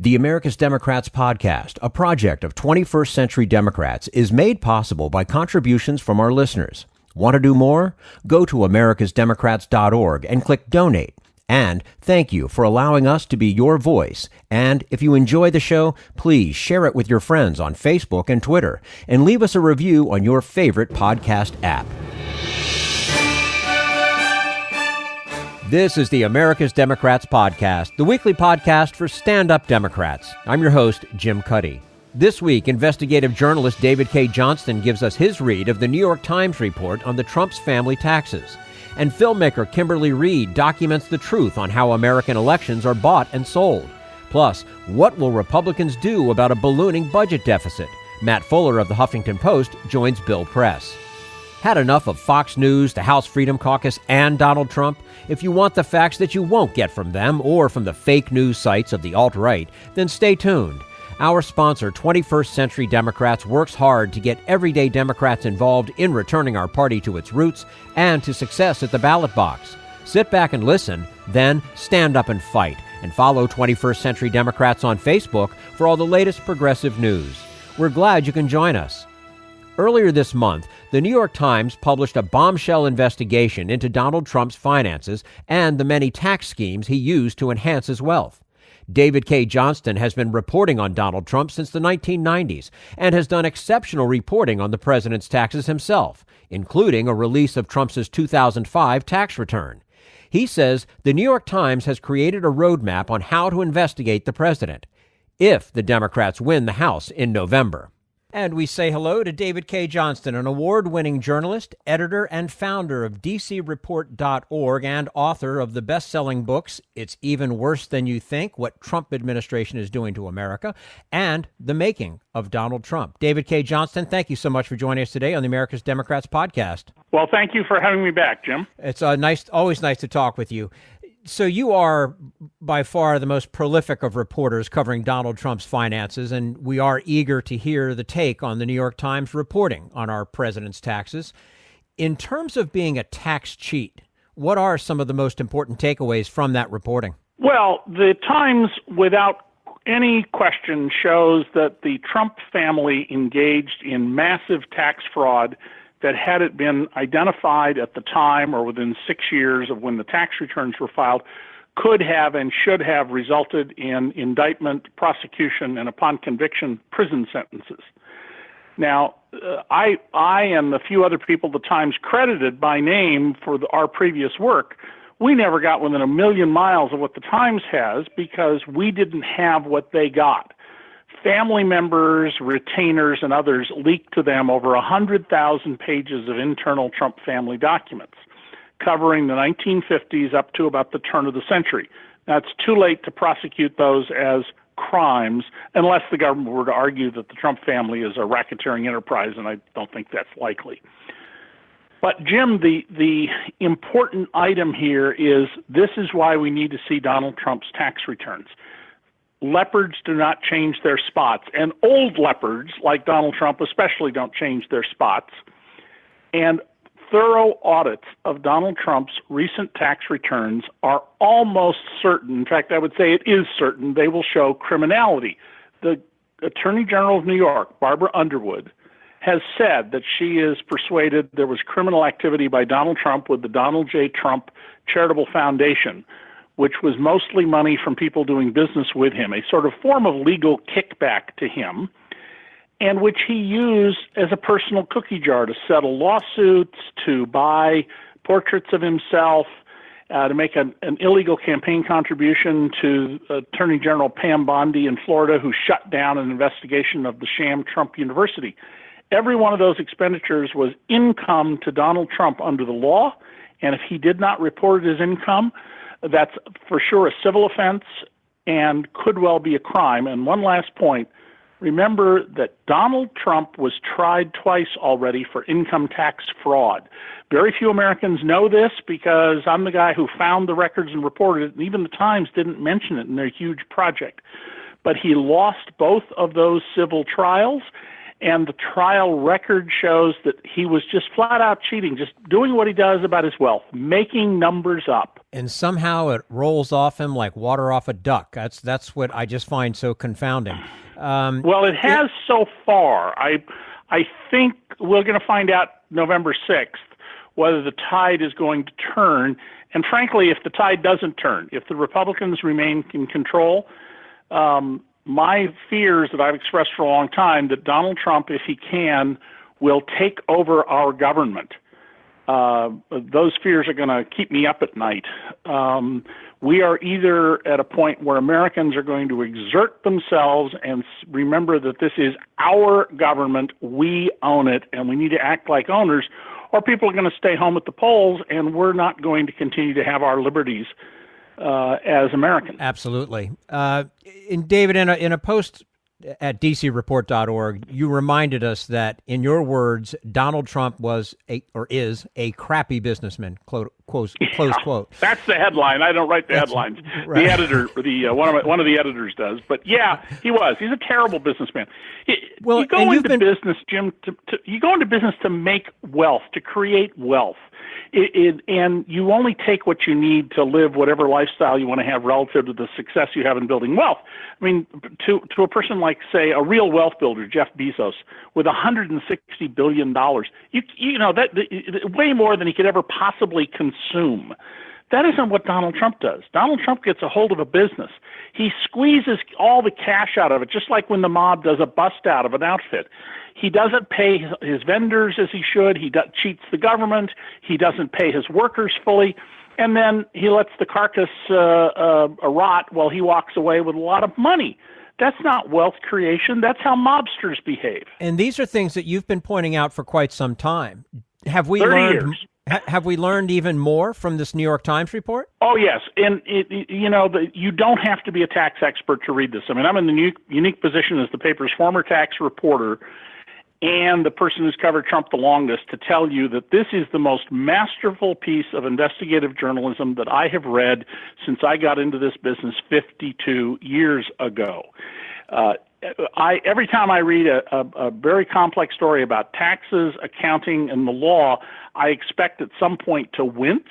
The America's Democrats podcast, a project of 21st Century Democrats, is made possible by contributions from our listeners. Want to do more? Go to americasdemocrats.org and click Donate. And thank you for allowing us to be your voice. And if you enjoy the show, please share it with your friends on Facebook and Twitter, and leave us a review on your favorite podcast app. This is the America's Democrats podcast, the weekly podcast for stand-up Democrats. I'm your host, Jim Cuddy. This week, investigative journalist David Cay Johnston gives us his read of the New York Times report on the Trump's family taxes. And filmmaker Kimberly Reed documents the truth on how American elections are bought and sold. Plus, what will Republicans do about a ballooning budget deficit? Matt Fuller of the Huffington Post joins Bill Press. Had enough of Fox News, the House Freedom Caucus, and Donald Trump? If you want the facts that you won't get from them or from the fake news sites of the alt-right, then stay tuned. Our sponsor, 21st Century Democrats, works hard to get everyday Democrats involved in returning our party to its roots and to success at the ballot box. Sit back and listen, then stand up and fight. And follow 21st Century Democrats on Facebook for all the latest progressive news. We're glad you can join us. Earlier this month, the New York Times published a bombshell investigation into Donald Trump's finances and the many tax schemes he used to enhance his wealth. David Cay Johnston has been reporting on Donald Trump since the 1990s and has done exceptional reporting on the president's taxes himself, including a release of Trump's 2005 tax return. He says the New York Times has created a roadmap on how to investigate the president, if the Democrats win the House in November. And we say hello to David Cay Johnston, an award-winning journalist, editor, and founder of DCReport.org and author of the best-selling books, It's Even Worse Than You Think, What Trump Administration is Doing to America, and The Making of Donald Trump. David Cay Johnston, thank you so much for joining us today on the America's Democrats podcast. Well, thank you for having me back, Jim. It's always nice to talk with you. So you are by far the most prolific of reporters covering Donald Trump's finances, and we are eager to hear the take on the New York Times reporting on our president's taxes. In terms of being a tax cheat, what are some of the most important takeaways from that reporting? Well, the Times, without any question, shows that the Trump family engaged in massive tax fraud that, had it been identified at the time or within 6 years of when the tax returns were filed, could have and should have resulted in indictment, prosecution, and upon conviction, prison sentences. Now, I and a few other people the Times credited by name for our previous work, we never got within a million miles of what the Times has because we didn't have what they got. Family members, retainers, and others leaked to them over 100,000 pages of internal Trump family documents covering the 1950s up to about the turn of the century. Now, it's too late to prosecute those as crimes unless the government were to argue that the Trump family is a racketeering enterprise, and I don't think that's likely. But, Jim, the important item here is this is why we need to see Donald Trump's tax returns. Leopards do not change their spots, and old leopards, like Donald Trump especially, don't change their spots. And thorough audits of Donald Trump's recent tax returns are almost certain, in fact, I would say it is certain, they will show criminality. The Attorney General of New York, Barbara Underwood, has said that she is persuaded there was criminal activity by Donald Trump with the Donald J. Trump Charitable Foundation, which was mostly money from people doing business with him, a sort of form of legal kickback to him, and which he used as a personal cookie jar to settle lawsuits, to buy portraits of himself, to make an illegal campaign contribution to Attorney General Pam Bondi in Florida, who shut down an investigation of the sham Trump University. Every one of those expenditures was income to Donald Trump under the law, and if he did not report it as income, that's for sure a civil offense and could well be a crime. And one last point, remember that Donald Trump was tried twice already for income tax fraud. Very few Americans know this because I'm the guy who found the records and reported it, and even the Times didn't mention it in their huge project. But he lost both of those civil trials, and the trial record shows that he was just flat out cheating, just doing what he does about his wealth, making numbers up. And somehow it rolls off him like water off a duck. That's what I just find so confounding. Well, it has so far. I think we're going to find out November 6th whether the tide is going to turn. And frankly, if the tide doesn't turn, if the Republicans remain in control, my fears that I've expressed for a long time that Donald Trump, if he can, will take over our government. Those fears are going to keep me up at night. We are either at a point where Americans are going to exert themselves and remember that this is our government, we own it, and we need to act like owners, or people are going to stay home at the polls, and we're not going to continue to have our liberties as Americans. Absolutely. David, in a post at dcreport.org, you reminded us that, in your words, Donald Trump is a crappy businessman. Close quote. That's the headline. I don't write the headlines. Right. The editor, one of the editors does. But yeah, he was. He's a terrible businessman. You go into business, Jim. You go into business to make wealth, to create wealth. And you only take what you need to live whatever lifestyle you want to have relative to the success you have in building wealth. I mean, to a person like, say, a real wealth builder, Jeff Bezos, with $160 billion, you know that way more than he could ever possibly consume. That isn't what Donald Trump does. Donald Trump gets a hold of a business. He squeezes all the cash out of it, just like when the mob does a bust out of an outfit. He doesn't pay his vendors as he should. He cheats the government. He doesn't pay his workers fully. And then he lets the carcass rot while he walks away with a lot of money. That's not wealth creation. That's how mobsters behave. And these are things that you've been pointing out for quite some time. Have we 30 learned? Years. Have we learned even more from this New York Times report? Oh, yes. And, you don't have to be a tax expert to read this. I mean, I'm in the unique position as the paper's former tax reporter and the person who's covered Trump the longest to tell you that this is the most masterful piece of investigative journalism that I have read since I got into this business 52 years ago. Every time I read a very complex story about taxes, accounting, and the law, I expect at some point to wince.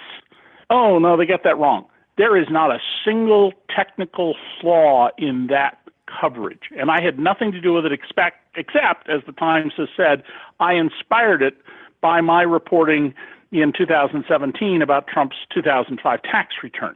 Oh, no, they got that wrong. There is not a single technical flaw in that coverage. And I had nothing to do with it except, as the Times has said, I inspired it by my reporting in 2017 about Trump's 2005 tax return.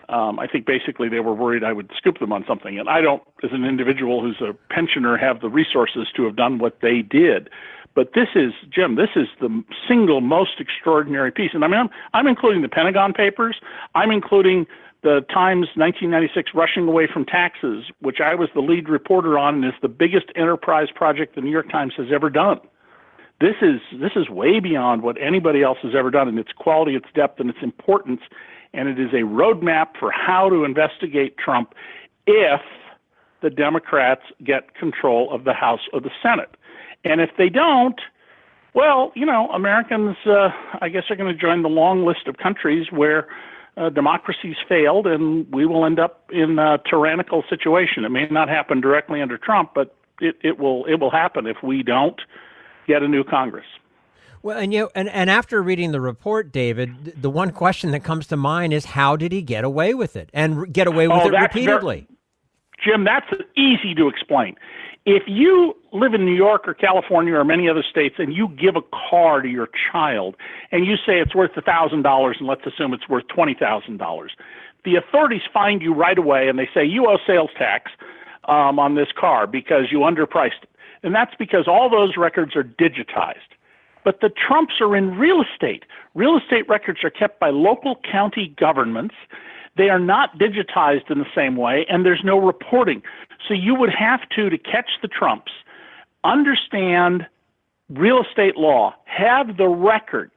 I think basically they were worried I would scoop them on something. And I don't, as an individual who's a pensioner, have the resources to have done what they did. But this is, Jim, this is the single most extraordinary piece. And I mean, I'm including the Pentagon Papers. I'm including the Times 1996 Rushing Away from Taxes, which I was the lead reporter on and is the biggest enterprise project the New York Times has ever done. This is way beyond what anybody else has ever done in its quality, its depth, and its importance. And it is a roadmap for how to investigate Trump if the Democrats get control of the House or the Senate. And if they don't, well, Americans, I guess, are going to join the long list of countries where democracy's failed, and we will end up in a tyrannical situation. It may not happen directly under Trump, but it will happen if we don't get a new Congress. Well, and after reading the report, David, the one question that comes to mind is, how did he get away with it and get away with it repeatedly? Jim, that's easy to explain. If you live in New York or California or many other states and you give a car to your child and you say it's worth $1,000 and let's assume it's worth $20,000, the authorities find you right away and they say you owe sales tax on this car because you underpriced it. And that's because all those records are digitized. But the Trumps are in real estate. Real estate records are kept by local county governments. They are not digitized in the same way, and there's no reporting. So you would have to catch the Trumps, understand real estate law, have the records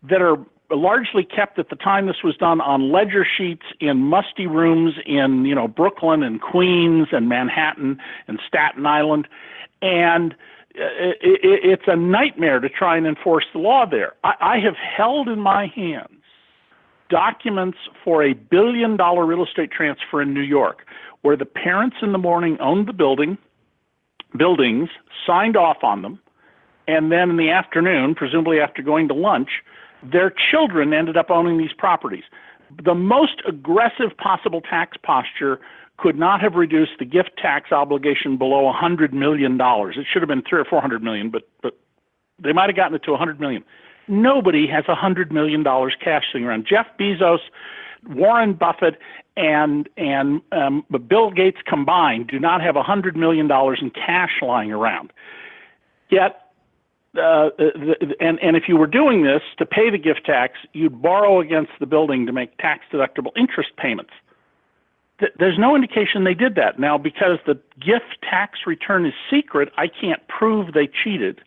that are largely kept at the time this was done on ledger sheets in musty rooms in, Brooklyn and Queens and Manhattan and Staten Island. And it's a nightmare to try and enforce the law there. I have held in my hands documents for a $1 billion real estate transfer in New York, where the parents in the morning owned the buildings, signed off on them, and then in the afternoon, presumably after going to lunch, their children ended up owning these properties. The most aggressive possible tax posture could not have reduced the gift tax obligation below $100 million. It should have been $300 or $400 million, but they might have gotten it to $100 million. Nobody has $100 million cash sitting around. Jeff Bezos, Warren Buffett, and Bill Gates combined do not have $100 million in cash lying around. Yet, and if you were doing this to pay the gift tax, you'd borrow against the building to make tax-deductible interest payments. There's no indication they did that. Now, because the gift tax return is secret, I can't prove they cheated.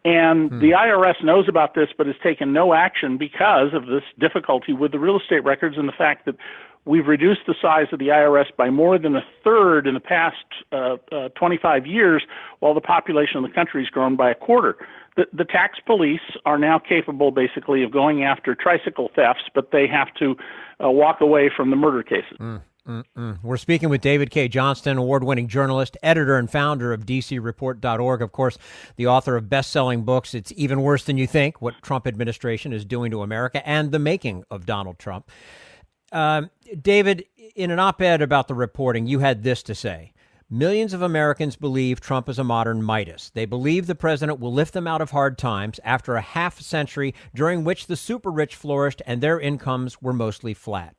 And the IRS knows about this but has taken no action because of this difficulty with the real estate records and the fact that we've reduced the size of the IRS by more than a third in the past 25 years, while the population of the country has grown by a quarter. The tax police are now capable, basically, of going after tricycle thefts, but they have to walk away from the murder cases. We're speaking with David Cay Johnston, award-winning journalist, editor and founder of DCReport.org. Of course, the author of best-selling books, It's Even Worse Than You Think, What Trump Administration is Doing to America, and The Making of Donald Trump. David, in an op-ed about the reporting, you had this to say. Millions of Americans believe Trump is a modern Midas. They believe the president will lift them out of hard times after a half century during which the super-rich flourished and their incomes were mostly flat.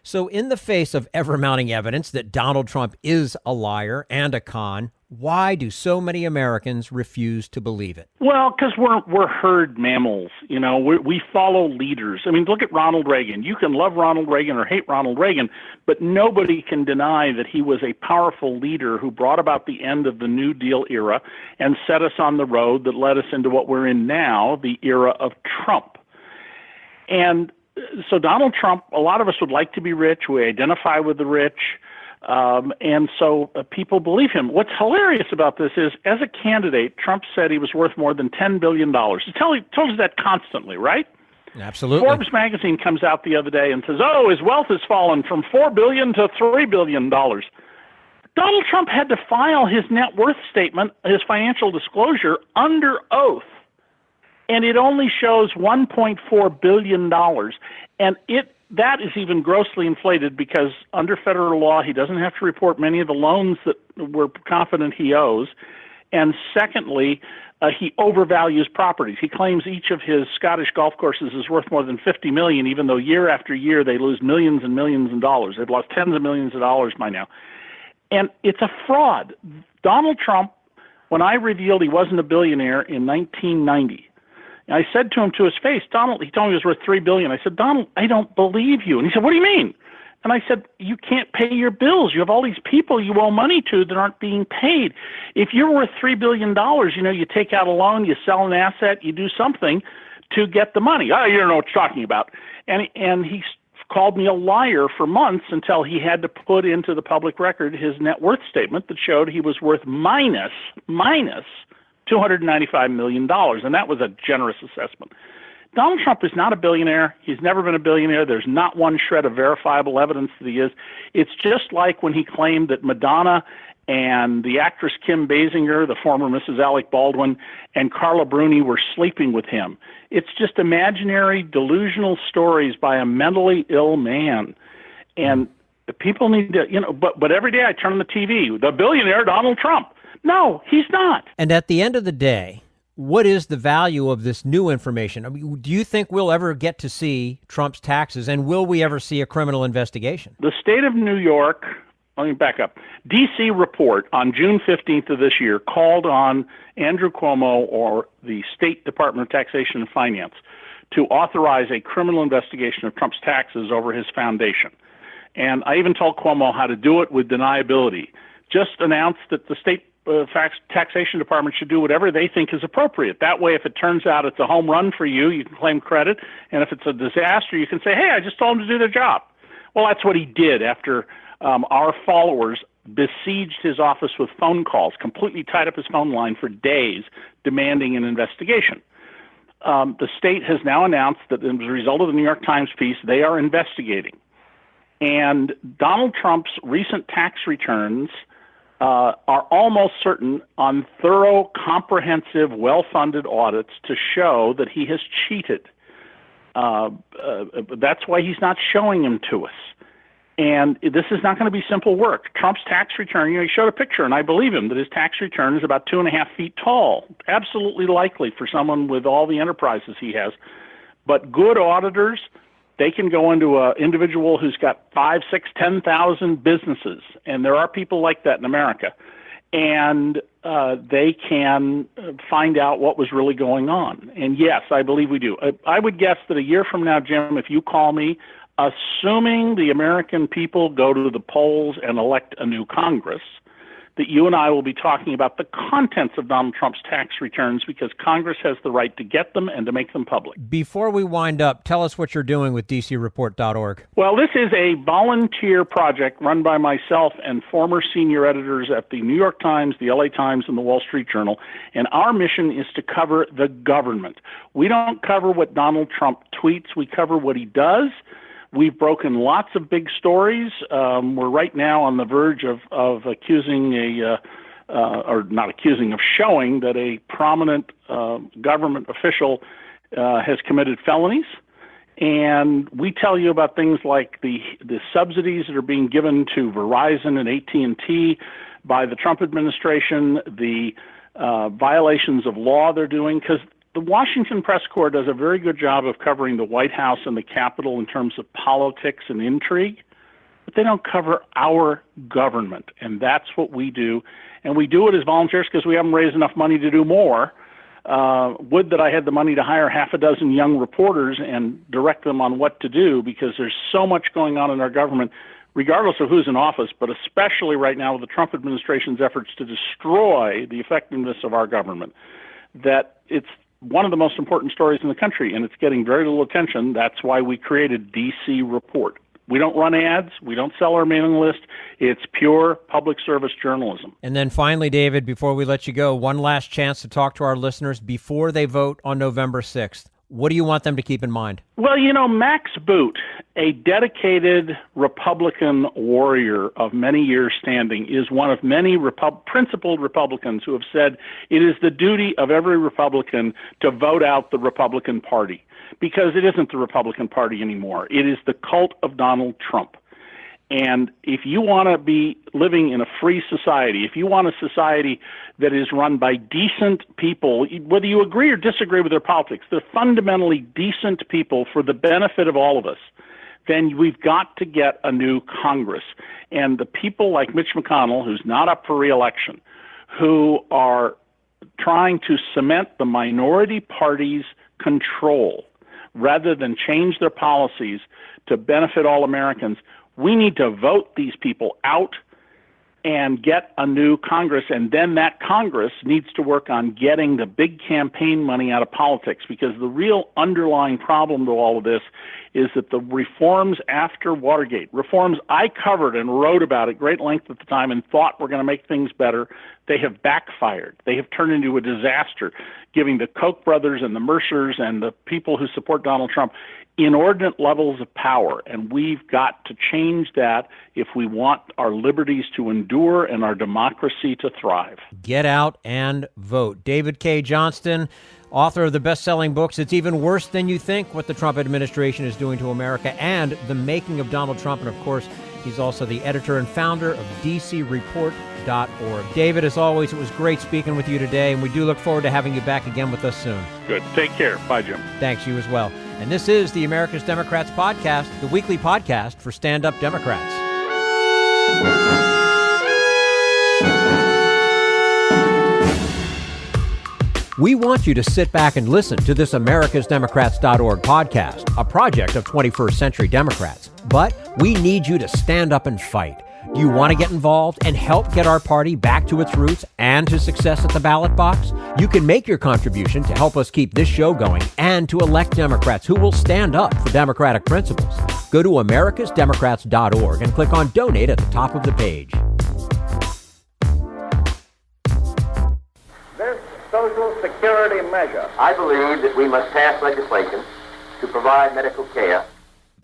So in the face of ever-mounting evidence that Donald Trump is a liar and a con, why do so many Americans refuse to believe it? Well, because we're herd mammals. You know, we follow leaders. I mean, look at Ronald Reagan. You can love Ronald Reagan or hate Ronald Reagan, but nobody can deny that he was a powerful leader who brought about the end of the New Deal era and set us on the road that led us into what we're in now, the era of Trump. And so Donald Trump, a lot of us would like to be rich. We identify with the rich. And so people believe him. What's hilarious about this is, as a candidate, Trump said he was worth more than $10 billion. He tells us that constantly, right? Absolutely. Forbes magazine comes out the other day and says, oh, his wealth has fallen from $4 billion to $3 billion. Donald Trump had to file his net worth statement, his financial disclosure, under oath. And it only shows $1.4 billion. And that is even grossly inflated because under federal law, he doesn't have to report many of the loans that we're confident he owes. And secondly, he overvalues properties. He claims each of his Scottish golf courses is worth more than $50 million, even though year after year they lose millions and millions of dollars. They've lost tens of millions of dollars by now. And it's a fraud. Donald Trump, when I revealed he wasn't a billionaire in 1990, I said to him to his face, Donald, he told me he was worth $3 billion. I said, Donald, I don't believe you. And he said, what do you mean? And I said, you can't pay your bills. You have all these people you owe money to that aren't being paid. If you're worth $3 billion, you take out a loan, you sell an asset, you do something to get the money. Oh, you don't know what you're talking about. And he called me a liar for months until he had to put into the public record his net worth statement that showed he was worth minus $295 million, and that was a generous assessment. Donald Trump is not a billionaire. He's never been a billionaire. There's not one shred of verifiable evidence that he is. It's just like when he claimed that Madonna and the actress Kim Basinger, the former Mrs. Alec Baldwin, and Carla Bruni were sleeping with him. It's just imaginary, delusional stories by a mentally ill man. And people need to, but every day I turn on the TV, the billionaire Donald Trump. No, he's not. And at the end of the day, what is the value of this new information? I mean, do you think we'll ever get to see Trump's taxes, and will we ever see a criminal investigation? The state of New York, let me back up. D.C. Report on June 15th of this year called on Andrew Cuomo or the State Department of Taxation and Finance to authorize a criminal investigation of Trump's taxes over his foundation. And I even told Cuomo how to do it with deniability. Just announced that the State Taxation Department should do whatever they think is appropriate. That way, if it turns out it's a home run for you, you can claim credit. And if it's a disaster, you can say, hey, I just told them to do their job. Well, that's what he did after our followers besieged his office with phone calls, completely tied up his phone line for days, demanding an investigation. The state has now announced that as a result of the New York Times piece, they are investigating. And Donald Trump's recent tax returns are almost certain on thorough, comprehensive, well-funded audits to show that he has cheated. That's why he's not showing them to us. And this is not going to be simple work. Trump's tax return, he showed a picture, and I believe him, that his tax return is about 2.5 feet tall. Absolutely likely for someone with all the enterprises he has. But good auditors, they can go into an individual who's got 5, 6, 10,000 businesses, and there are people like that in America, and they can find out what was really going on. And yes, I believe we do. I would guess that a year from now, Jim, if you call me, assuming the American people go to the polls and elect a new Congress, that you and I will be talking about the contents of Donald Trump's tax returns, because Congress has the right to get them and to make them public. Before we wind up, tell us what you're doing with DCReport.org. Well, this is a volunteer project run by myself and former senior editors at the New York Times, the LA Times, and the Wall Street Journal. And our mission is to cover the government. We don't cover what Donald Trump tweets. We cover what he does. We've broken lots of big stories. We're right now on the verge of accusing showing that a prominent government official has committed felonies. And we tell you about things like the subsidies that are being given to Verizon and AT&T by the Trump administration, the violations of law they're doing, because the Washington Press Corps does a very good job of covering the White House and the Capitol in terms of politics and intrigue, but they don't cover our government, and that's what we do. And we do it as volunteers because we haven't raised enough money to do more. Would that I had the money to hire half a dozen young reporters and direct them on what to do, because there's so much going on in our government, regardless of who's in office, but especially right now with the Trump administration's efforts to destroy the effectiveness of our government, that it's one of the most important stories in the country, and it's getting very little attention. That's why we created DC Report. We don't run ads. We don't sell our mailing list. It's pure public service journalism. And then finally, David, before we let you go, one last chance to talk to our listeners before they vote on November 6th. What do you want them to keep in mind? Well, Max Boot, a dedicated Republican warrior of many years standing, is one of many principled Republicans who have said it is the duty of every Republican to vote out the Republican Party, because it isn't the Republican Party anymore. It is the cult of Donald Trump. And if you want to be living in a free society, if you want a society that is run by decent people, whether you agree or disagree with their politics, they're fundamentally decent people for the benefit of all of us, then we've got to get a new Congress. And the people like Mitch McConnell, who's not up for re-election, who are trying to cement the minority party's control rather than change their policies to benefit all Americans, we need to vote these people out and get a new Congress, and then that Congress needs to work on getting the big campaign money out of politics, because the real underlying problem to all of this is that the reforms after Watergate, reforms I covered and wrote about at great length at the time and thought were going to make things better, they have backfired. They have turned into a disaster, giving the Koch brothers and the Mercers and the people who support Donald Trump inordinate levels of power, and we've got to change that if we want our liberties to endure and our democracy to thrive. Get out and vote. David Cay Johnston, author of the best-selling books It's Even Worse Than You Think, What the Trump Administration is Doing to America, and The Making of Donald Trump. And, of course, he's also the editor and founder of DCReport.org. David, as always, it was great speaking with you today, and we do look forward to having you back again with us soon. Good. Take care. Bye, Jim. Thanks, you as well. And this is the America's Democrats podcast, the weekly podcast for stand-up Democrats. We want you to sit back and listen to this americasdemocrats.org podcast, a project of 21st Century Democrats. But we need you to stand up and fight. Do you want to get involved and help get our party back to its roots and to success at the ballot box? You can make your contribution to help us keep this show going and to elect Democrats who will stand up for democratic principles. Go to americasdemocrats.org and click on Donate at the top of the page. This Social Security measure, I believe that we must pass legislation to provide medical care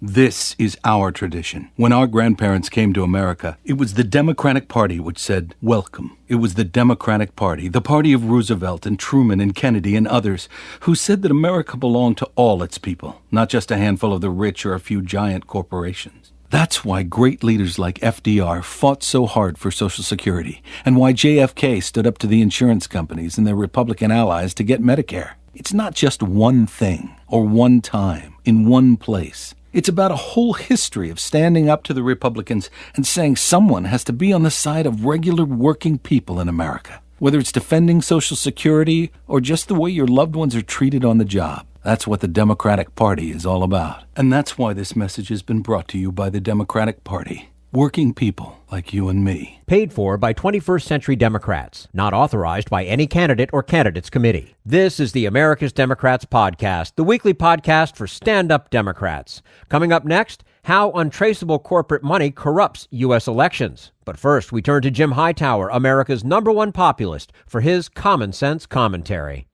This is our tradition. When our grandparents came to America, it was the Democratic Party which said, welcome. It was the Democratic Party, the party of Roosevelt and Truman and Kennedy and others, who said that America belonged to all its people, not just a handful of the rich or a few giant corporations. That's why great leaders like FDR fought so hard for Social Security, and why JFK stood up to the insurance companies and their Republican allies to get Medicare. It's not just one thing, or one time, in one place. It's about a whole history of standing up to the Republicans and saying someone has to be on the side of regular working people in America, whether it's defending Social Security or just the way your loved ones are treated on the job. That's what the Democratic Party is all about. And that's why this message has been brought to you by the Democratic Party. Working people like you and me. Paid for by 21st Century Democrats. Not authorized by any candidate or candidates committee. This is the America's Democrats podcast, the weekly podcast for stand-up Democrats. Coming up next, how untraceable corporate money corrupts U.S. elections. But first, we turn to Jim Hightower, America's #1 populist, for his common sense commentary.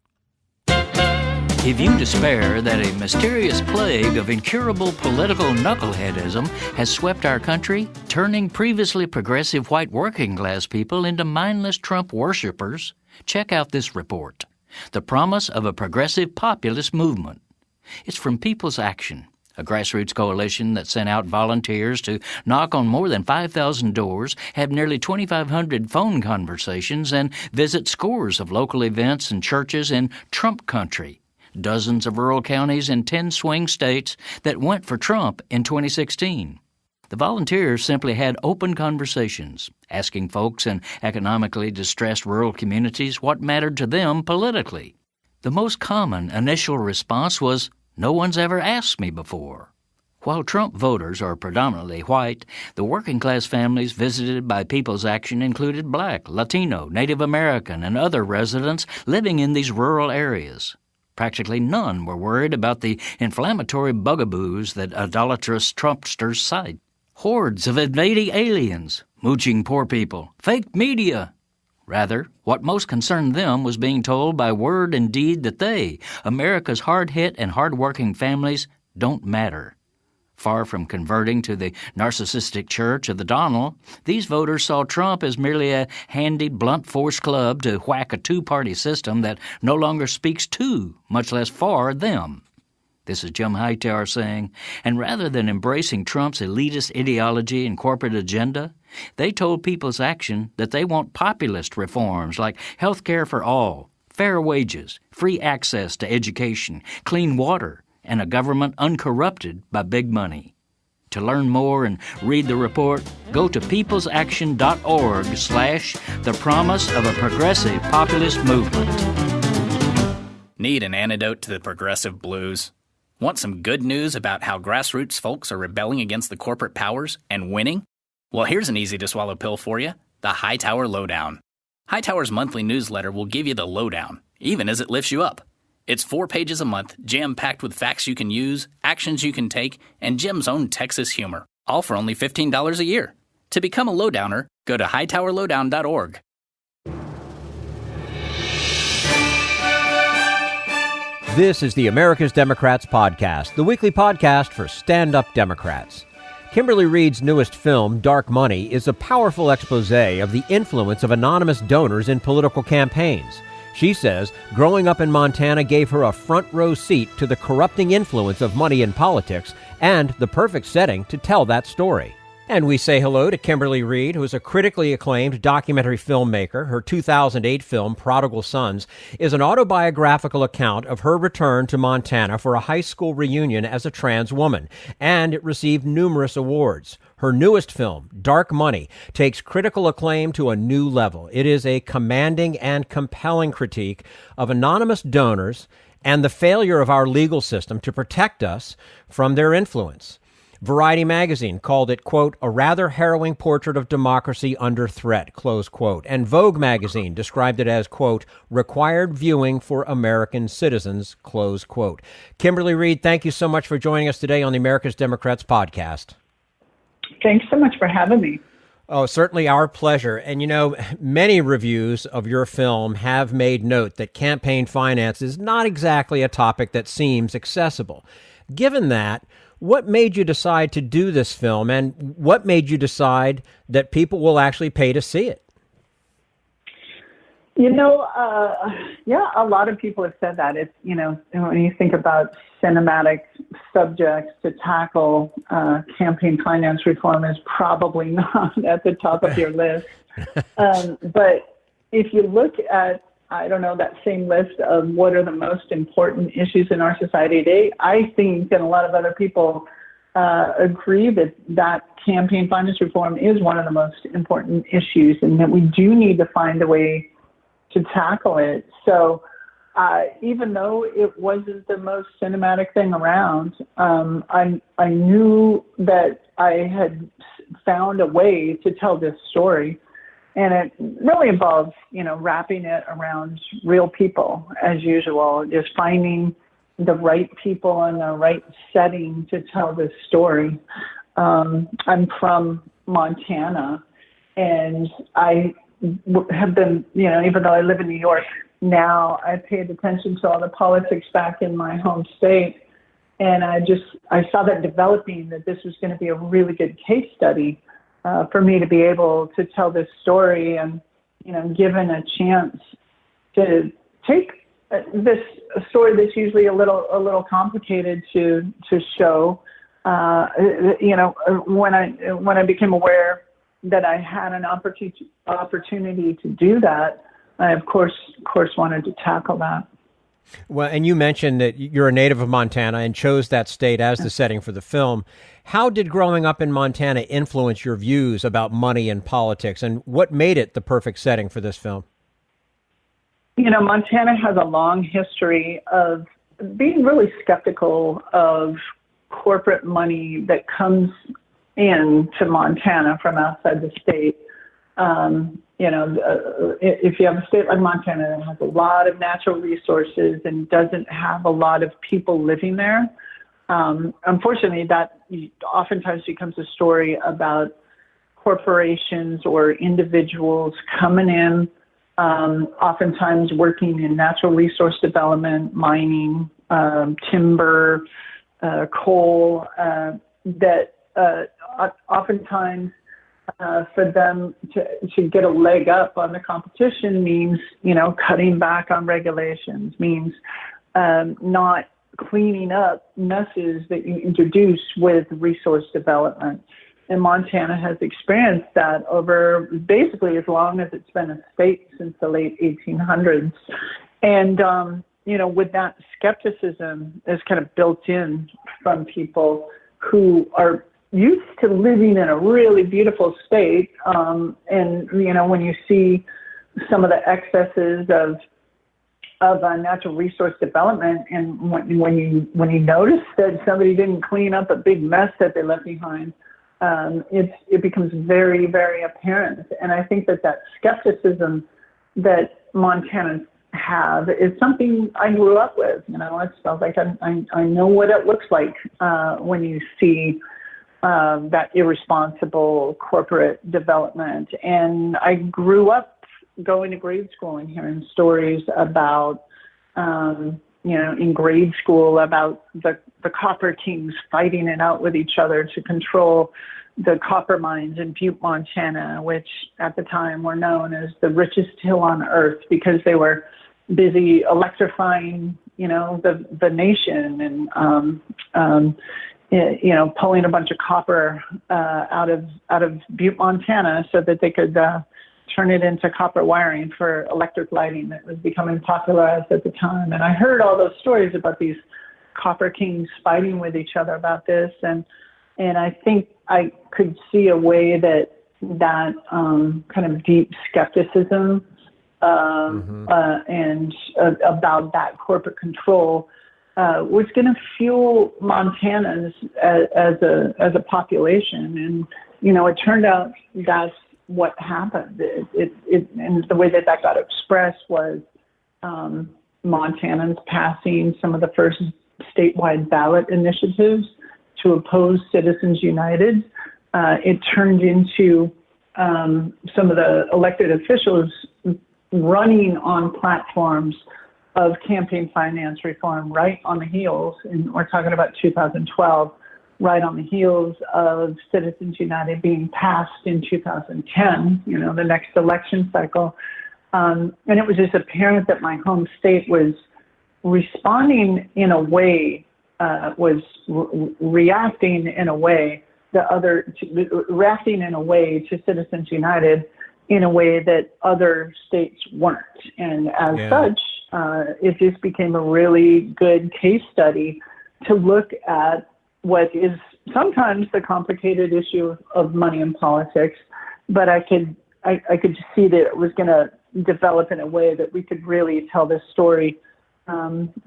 If you despair that a mysterious plague of incurable political knuckleheadism has swept our country, turning previously progressive white working class people into mindless Trump worshippers, check out this report, The Promise of a Progressive Populist Movement. It's from People's Action, a grassroots coalition that sent out volunteers to knock on more than 5,000 doors, have nearly 2,500 phone conversations, and visit scores of local events and churches in Trump country. Dozens of rural counties in 10 swing states that went for Trump in 2016. The volunteers simply had open conversations, asking folks in economically distressed rural communities what mattered to them politically. The most common initial response was, "No one's ever asked me before." While Trump voters are predominantly white, the working-class families visited by People's Action included Black, Latino, Native American, and other residents living in these rural areas. Practically none were worried about the inflammatory bugaboos that idolatrous Trumpsters cite. Hordes of invading aliens, mooching poor people, fake media. Rather, what most concerned them was being told by word and deed that they, America's hard-hit and hard-working families, don't matter. Far from converting to the narcissistic church of the Donald, these voters saw Trump as merely a handy blunt force club to whack a two-party system that no longer speaks to, much less for, them. This is Jim Hightower saying, and rather than embracing Trump's elitist ideology and corporate agenda, they told People's Action that they want populist reforms like health care for all, fair wages, free access to education, clean water, and a government uncorrupted by big money. To learn more and read the report, go to peoplesaction.org/the promise of a progressive populist movement. Need an antidote to the progressive blues? Want some good news about how grassroots folks are rebelling against the corporate powers and winning? Well, here's an easy-to-swallow pill for you, the Hightower Lowdown. Hightower's monthly newsletter will give you the lowdown, even as it lifts you up. It's 4 pages a month, jam-packed with facts you can use, actions you can take, and Jim's own Texas humor, all for only $15 a year. To become a lowdowner, go to hightowerlowdown.org. This is the America's Democrats podcast, the weekly podcast for stand-up Democrats. Kimberly Reed's newest film, Dark Money, is a powerful expose of the influence of anonymous donors in political campaigns. She says growing up in Montana gave her a front-row seat to the corrupting influence of money in politics and the perfect setting to tell that story. And we say hello to Kimberly Reed, who is a critically acclaimed documentary filmmaker. Her 2008 film, Prodigal Sons, is an autobiographical account of her return to Montana for a high school reunion as a trans woman, and it received numerous awards. Her newest film, Dark Money, takes critical acclaim to a new level. It is a commanding and compelling critique of anonymous donors and the failure of our legal system to protect us from their influence. Variety magazine called it, quote, a rather harrowing portrait of democracy under threat, close quote. And Vogue magazine described it as, quote, required viewing for American citizens, close quote. Kimberly Reed, thank you so much for joining us today on the America's Democrats podcast. Thanks so much for having me. Oh, certainly our pleasure. And, you know, many reviews of your film have made note that campaign finance is not exactly a topic that seems accessible. Given that, What made you decide to do this film, and what made you decide that people will actually pay to see it? A lot of people have said that. It's, when you think about cinematic subjects to tackle, campaign finance reform is probably not at the top of your list. But if you look at, that same list of what are the most important issues in our society today, I think, and a lot of other people agree that campaign finance reform is one of the most important issues, and that we do need to find a way to tackle it. So even though it wasn't the most cinematic thing around, I knew that I had found a way to tell this story. And it really involves, wrapping it around real people as usual, just finding the right people in the right setting to tell this story. I'm from Montana, and I have been, even though I live in New York now, I paid attention to all the politics back in my home state. And I saw that developing, that this was going to be a really good case study for me to be able to tell this story, and, given a chance to take this story that's usually a little complicated to show. When I became aware that I had an opportunity to do that, I of course wanted to tackle that. Well, and you mentioned that you're a native of Montana and chose that state as the setting for the film. How did growing up in Montana influence your views about money and politics, and what made it the perfect setting for this film? Montana has a long history of being really skeptical of corporate money that comes into Montana from outside the state. If you have a state like Montana that has a lot of natural resources and doesn't have a lot of people living there, unfortunately, that oftentimes becomes a story about corporations or individuals coming in, oftentimes working in natural resource development, mining, timber, coal, that oftentimes for them to get a leg up on the competition means, cutting back on regulations, means not cleaning up messes that you introduce with resource development. And Montana has experienced that over basically as long as it's been a state, since the late 1800s. And, with that skepticism is kind of built in from people who are used to living in a really beautiful state. And, when you see some of the excesses of natural resource development, and when you notice that somebody didn't clean up a big mess that they left behind, it becomes very, very apparent. And I think that skepticism that Montanans have is something I grew up with. It sounds like I know what it looks like when you see that irresponsible corporate development. And I grew up going to grade school and hearing stories about, in grade school about the copper kings fighting it out with each other to control the copper mines in Butte, Montana, which at the time were known as the richest hill on earth because they were busy electrifying, the nation and, pulling a bunch of copper out of Butte, Montana, so that they could turn it into copper wiring for electric lighting that was becoming popularized at the time. And I heard all those stories about these copper kings fighting with each other about this, and I think I could see a way that kind of deep skepticism and about that corporate control was going to fuel Montanans as a population. And, it turned out that's what happened. And the way that got expressed was Montanans passing some of the first statewide ballot initiatives to oppose Citizens United. It turned into some of the elected officials running on platforms of campaign finance reform right on the heels, and we're talking about 2012, right on the heels of Citizens United being passed in 2010, the next election cycle. And it was just apparent that my home state was responding in a way, reacting in a way to Citizens United in a way that other states weren't. And as such, it just became a really good case study to look at what is sometimes the complicated issue of money in politics. But I could just see that it was going to develop in a way that we could really tell this story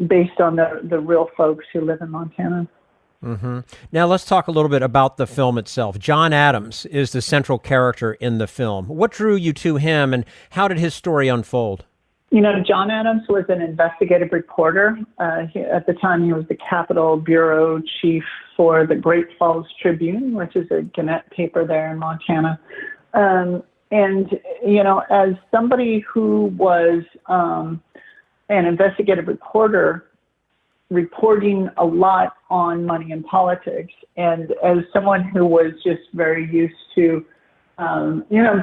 based on the real folks who live in Montana. Mm-hmm. Now let's talk a little bit about the film itself. John Adams is the central character in the film. What drew you to him, and how did his story unfold? John Adams was an investigative reporter. At the time, he was the Capitol Bureau Chief for the Great Falls Tribune, which is a Gannett paper there in Montana. And, as somebody who was an investigative reporter reporting a lot on money in politics, and as someone who was just very used to,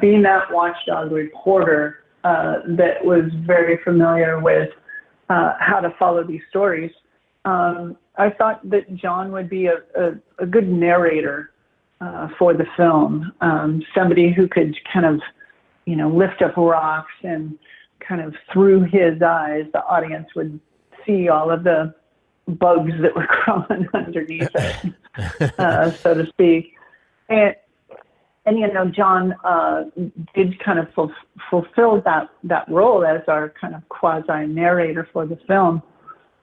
being that watchdog reporter that was very familiar with how to follow these stories, I thought that John would be a good narrator for the film, somebody who could kind of, lift up rocks and kind of through his eyes, the audience would see all of the bugs that were crawling underneath it, so to speak. And John did kind of fulfill that role as our kind of quasi-narrator for the film.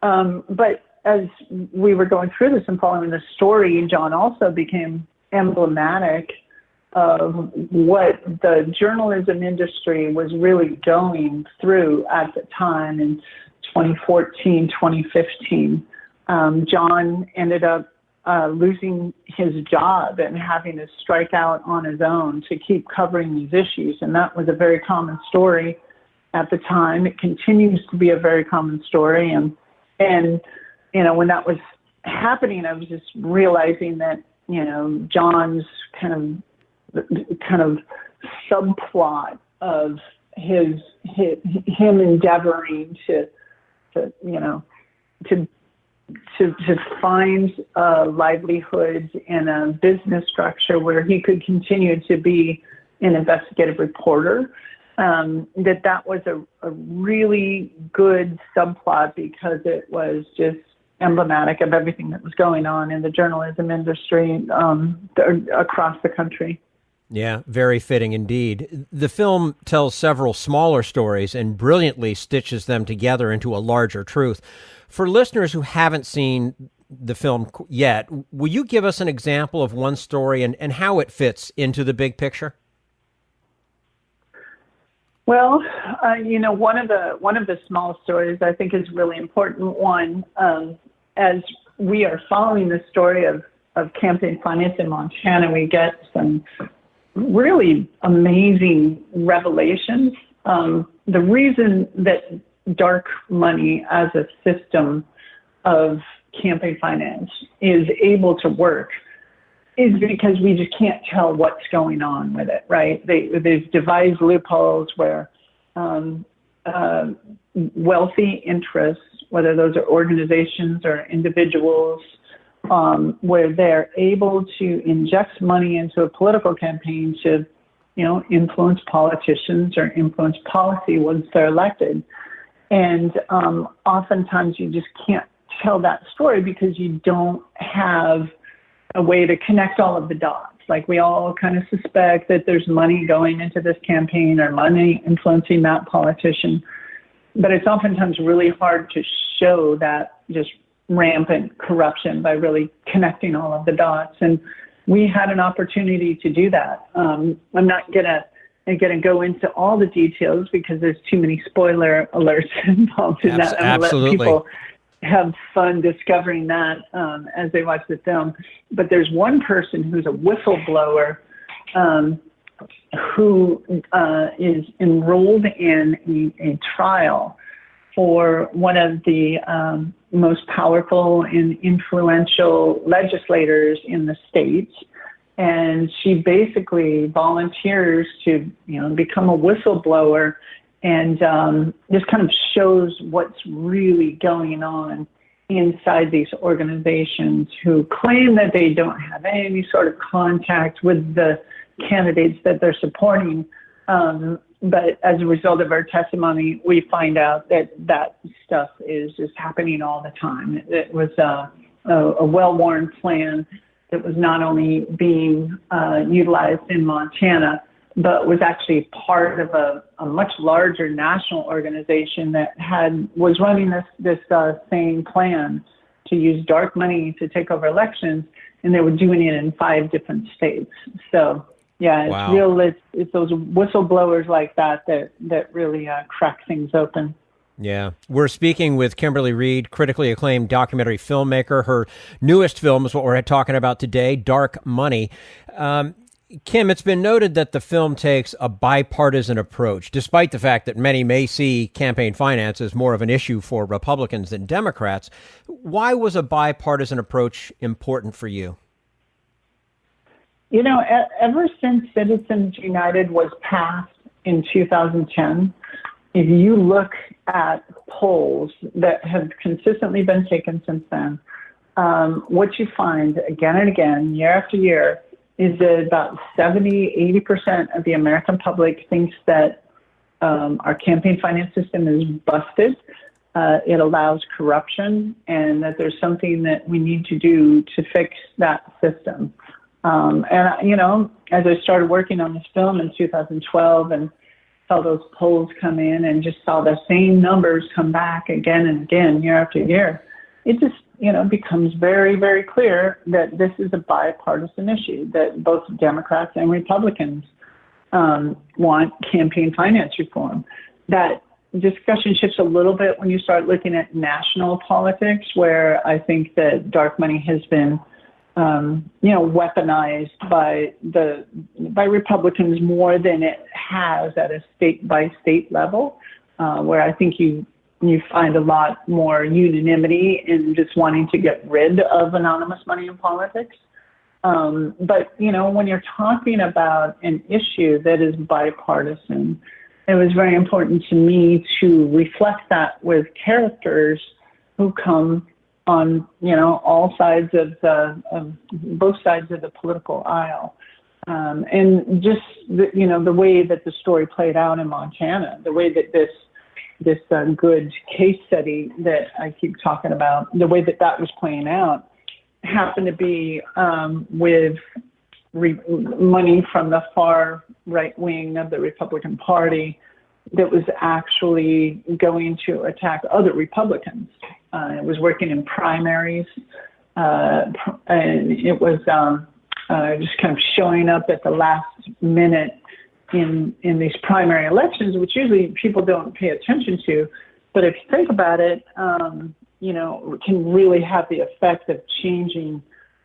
But as we were going through this and following the story, John also became emblematic of what the journalism industry was really going through at the time in 2014, 2015. John ended up losing his job and having to strike out on his own to keep covering these issues. And that was a very common story at the time. It continues to be a very common story. And when that was happening, I was just realizing that, John's kind of subplot of him endeavoring to find a livelihood and a business structure where he could continue to be an investigative reporter, that was a really good subplot because it was just emblematic of everything that was going on in the journalism industry across the country. Yeah, very fitting indeed. The film tells several smaller stories and brilliantly stitches them together into a larger truth. For listeners who haven't seen the film yet, will you give us an example of one story and how it fits into the big picture? Well, one of the small stories I think is a really important one. As we are following the story of campaign finance in Montana, we get some really amazing revelations. The reason that dark money as a system of campaign finance is able to work is because we just can't tell what's going on with it, right? They've devised loopholes where wealthy interests, whether those are organizations or individuals, where they're able to inject money into a political campaign to, influence politicians or influence policy once they're elected. And oftentimes you just can't tell that story because you don't have a way to connect all of the dots. Like we all kind of suspect that there's money going into this campaign or money influencing that politician. But it's oftentimes really hard to show that just rampant corruption by really connecting all of the dots. And we had an opportunity to do that. I'm not going to go into all the details because there's too many spoiler alerts involved in that. I'm going to let people have fun discovering that as they watch the film. But there's one person who's a whistleblower who is enrolled in a trial for one of the most powerful and influential legislators in the states. And she basically volunteers to, become a whistleblower, and this kind of shows what's really going on inside these organizations who claim that they don't have any sort of contact with the candidates that they're supporting. But as a result of our testimony, we find out that that stuff is just happening all the time. It was a well-worn plan that was not only being utilized in Montana, but was actually part of a much larger national organization that was running this same plan to use dark money to take over elections, and they were doing it in 5 different states. So, yeah, it's wow. real. It's those whistleblowers like that really crack things open. Yeah. We're speaking with Kimberly Reed, critically acclaimed documentary filmmaker. Her newest film is what we're talking about today, Dark Money. Kim, it's been noted that the film takes a bipartisan approach, despite the fact that many may see campaign finance as more of an issue for Republicans than Democrats. Why was a bipartisan approach important for you? Ever since Citizens United was passed in 2010, if you look at polls that have consistently been taken since then, what you find again and again, year after year, is that about 70-80% of the American public thinks that our campaign finance system is busted. It allows corruption, and that there's something that we need to do to fix that system. As I started working on this film in 2012 and saw those polls come in and just saw the same numbers come back again and again, year after year, it just, becomes very, very clear that this is a bipartisan issue, that both Democrats and Republicans want campaign finance reform. That discussion shifts a little bit when you start looking at national politics, where I think that dark money has been weaponized by Republicans more than it has at a state by state level, where I think you find a lot more unanimity in just wanting to get rid of anonymous money in politics. But when you're talking about an issue that is bipartisan, it was very important to me to reflect that with characters who come on, all sides of both sides of the political aisle. And just, the way that the story played out in Montana, the way that this good case study that I keep talking about, the way that was playing out happened to be with money from the far right wing of the Republican Party that was actually going to attack other Republicans. It was working in primaries, and it was just kind of showing up at the last minute in these primary elections, which usually people don't pay attention to. But if you think about it, it can really have the effect of changing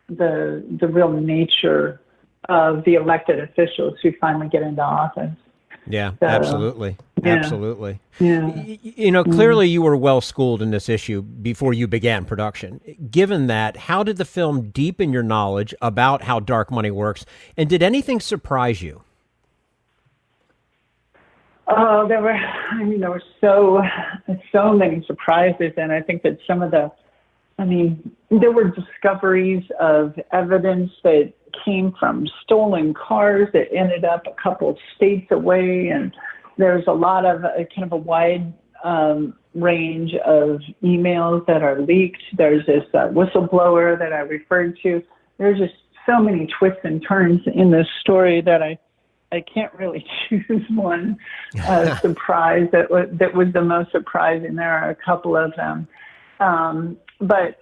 the real nature of the elected officials who finally get into office. Yeah, So, absolutely. yeah. Absolutely. Yeah. Clearly you were well schooled in this issue before you began production. Given that, how did the film deepen your knowledge about how dark money works, and did anything surprise you? Oh, there were so many surprises, and I think that there were discoveries of evidence that came from stolen cars that ended up a couple of states away, and there's a lot of kind of a wide range of emails that are leaked. There's this whistleblower that I referred to. There's just so many twists and turns in this story that I can't really choose one surprise that was the most surprising. There are a couple of them, but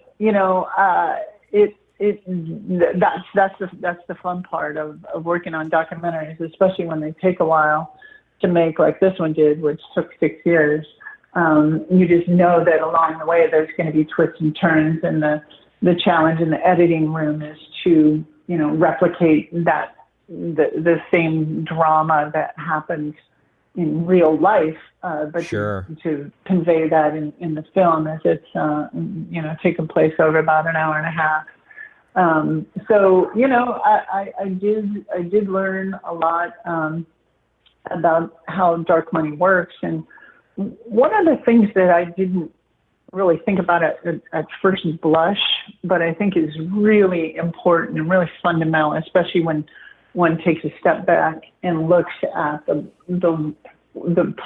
that's the fun part of working on documentaries, especially when they take a while to make, like this one did, which took 6 years. You just know that along the way there's going to be twists and turns, and the challenge in the editing room is to replicate that the same drama that happened in real life, but Sure. to convey that in the film as it's taken place over about an hour and a half. So I did learn a lot about how dark money works, and one of the things that I didn't really think about at first blush, but I think is really important and really fundamental, especially when one takes a step back and looks at the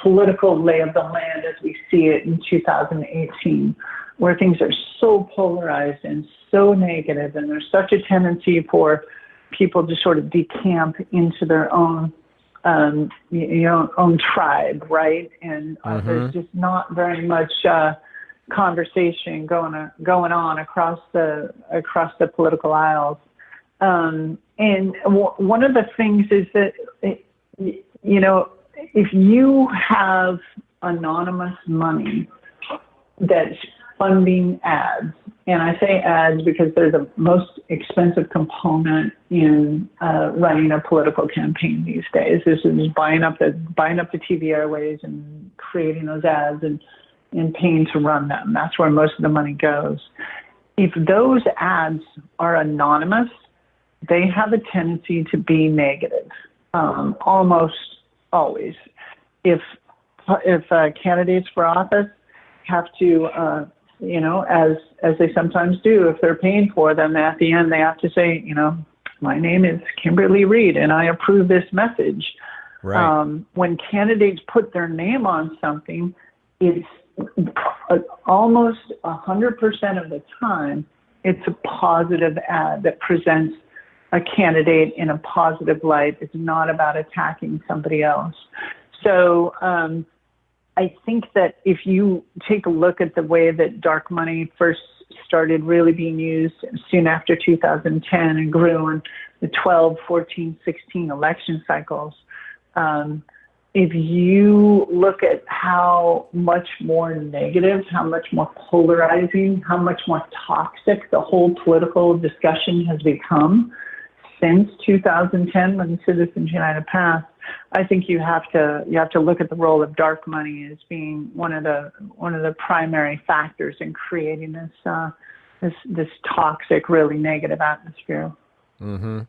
political lay of the land as we see it in 2018, where things are so polarized and so negative, and there's such a tendency for people to sort of decamp into their own own tribe, right? And there's just not very much conversation going on across the political aisles. And one of the things is that if you have anonymous money that's funding ads, and I say ads because they're the most expensive component in running a political campaign these days. This is buying up the TV airways and creating those ads and paying to run them. That's where most of the money goes. If those ads are anonymous, they have a tendency to be negative, almost always. If candidates for office have to, as they sometimes do, if they're paying for them, at the end they have to say, my name is Kimberly Reed and I approve this message. Right. When candidates put their name on something, it's almost 100% of the time, it's a positive ad that presents a candidate in a positive light. It's not about attacking somebody else. So I think that if you take a look at the way that dark money first started really being used soon after 2010 and grew in the 12, 14, 16 election cycles, if you look at how much more negative, how much more polarizing, how much more toxic the whole political discussion has become since 2010 when Citizens United passed, I think you have to look at the role of dark money as being one of the primary factors in creating this toxic, really negative atmosphere. Mm-hmm.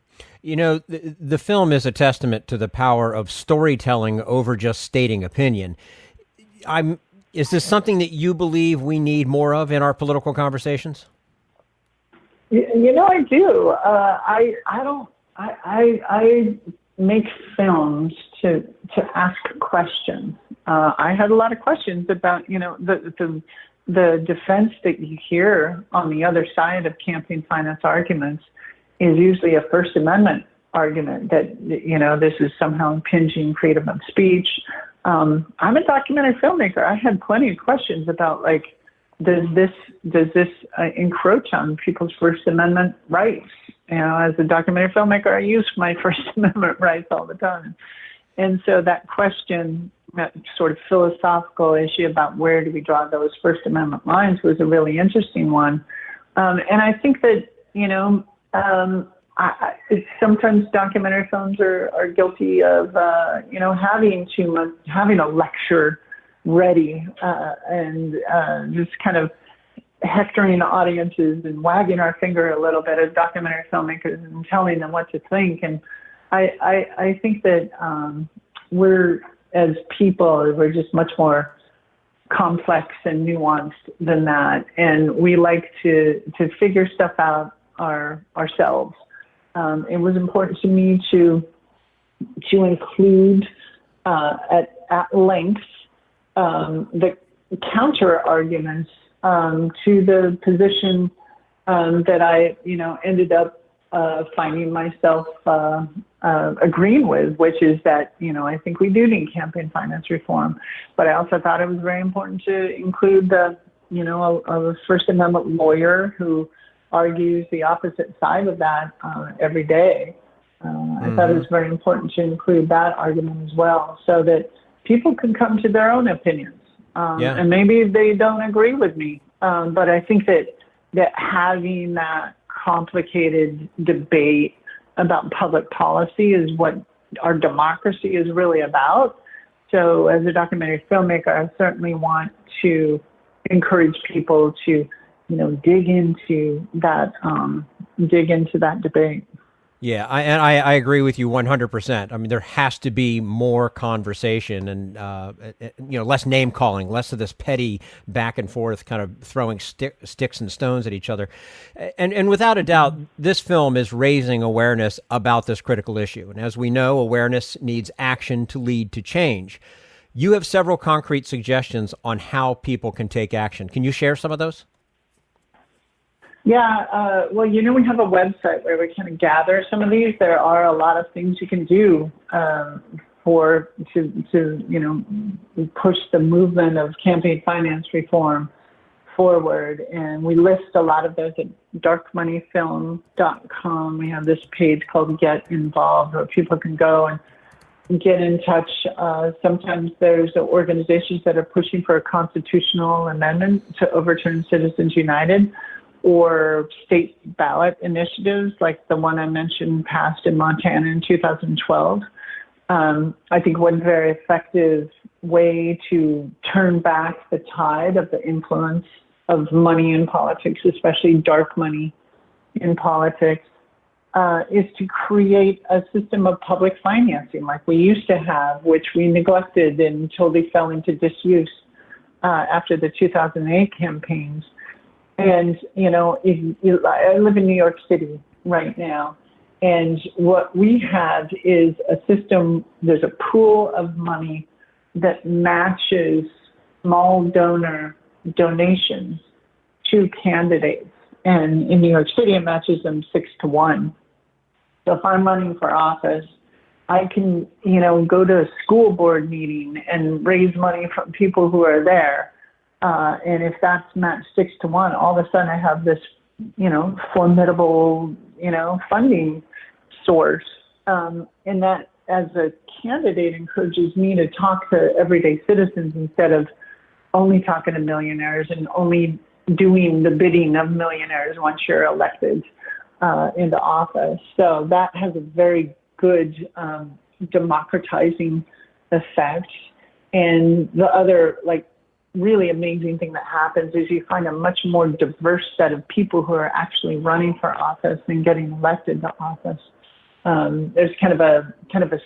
The film is a testament to the power of storytelling over just stating opinion. Is this something that you believe we need more of in our political conversations? I do. I make films to ask questions. I had a lot of questions about, the defense that you hear on the other side of campaign finance arguments is usually a First Amendment argument that, this is somehow impinging freedom of speech. I'm a documentary filmmaker. I had plenty of questions about, does this encroach on people's First Amendment rights? As a documentary filmmaker, I use my First Amendment rights all the time. And so that question, that sort of philosophical issue about where do we draw those First Amendment lines was a really interesting one. And I think that, sometimes documentary films are guilty of, having a lecture ready and just kind of hectoring the audiences and wagging our finger a little bit as documentary filmmakers and telling them what to think. And I think that we're, as people, we're just much more complex and nuanced than that. And we like to figure stuff out ourselves. It was important to me to include at length the counter arguments to the position that I, ended up finding myself agreeing with, which is that, I think we do need campaign finance reform. But I also thought it was very important to include a First Amendment lawyer who argues the opposite side of that every day. I thought it was very important to include that argument as well, so that people can come to their own opinions. And maybe they don't agree with me, but I think that having that complicated debate about public policy is what our democracy is really about. So as a documentary filmmaker, I certainly want to encourage people to, dig into that debate. Yeah, I agree with you 100%. I mean, there has to be more conversation and less name calling, less of this petty back and forth kind of throwing sticks and stones at each other. And without a doubt, this film is raising awareness about this critical issue. And as we know, awareness needs action to lead to change. You have several concrete suggestions on how people can take action. Can you share some of those? Yeah, well, we have a website where we kind of gather some of these. There are a lot of things you can do to push the movement of campaign finance reform forward. And we list a lot of those at darkmoneyfilm.com. We have this page called Get Involved where people can go and get in touch. Sometimes there's organizations that are pushing for a constitutional amendment to overturn Citizens United, or state ballot initiatives like the one I mentioned passed in Montana in 2012. I think one very effective way to turn back the tide of the influence of money in politics, especially dark money in politics, is to create a system of public financing like we used to have, which we neglected and totally fell into disuse after the 2008 campaigns. And, I live in New York City right now, and what we have is a system, there's a pool of money that matches small donor donations to candidates. And in New York City, it matches them 6-1. So if I'm running for office, I can, go to a school board meeting and raise money from people who are there. And if that's matched 6-1, all of a sudden I have this, formidable, funding source. And that, as a candidate, encourages me to talk to everyday citizens instead of only talking to millionaires and only doing the bidding of millionaires once you're elected into office. So that has a very good democratizing effect. And the other, really amazing thing that happens is you find a much more diverse set of people who are actually running for office and getting elected to office. There's kind of a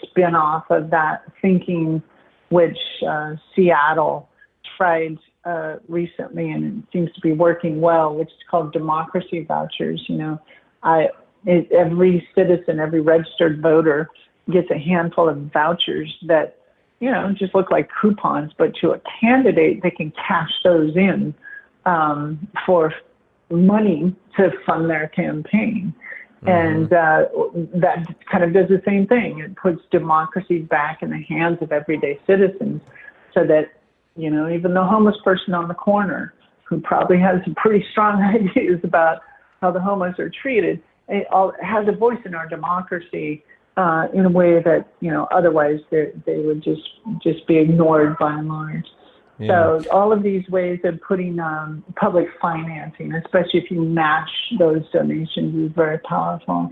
spin-off of that thinking, which Seattle tried recently, and it seems to be working well, which is called democracy vouchers. Every citizen, every registered voter gets a handful of vouchers that just look like coupons, but to a candidate, they can cash those in for money to fund their campaign. Mm-hmm. And that kind of does the same thing. It puts democracy back in the hands of everyday citizens so that, even the homeless person on the corner who probably has some pretty strong ideas about how the homeless are treated, has a voice in our democracy in a way that, otherwise they would just be ignored by and large. Yeah. So all of these ways of putting public financing, especially if you match those donations, is very powerful.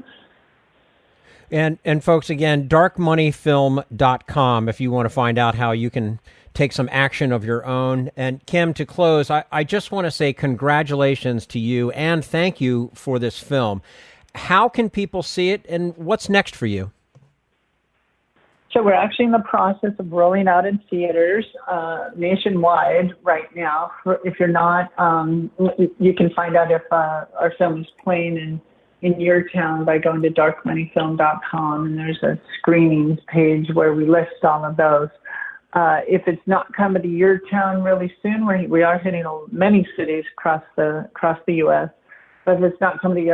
And folks, again, darkmoneyfilm.com if you want to find out how you can take some action of your own. And Kim, to close, I just want to say congratulations to you and thank you for this film. How can people see it, and what's next for you? So we're actually in the process of rolling out in theaters nationwide right now. If you're not, you can find out if our film is playing in your town by going to darkmoneyfilm.com, and there's a screenings page where we list all of those. If it's not coming to your town really soon, we are hitting many cities across the U.S., but if it's not coming to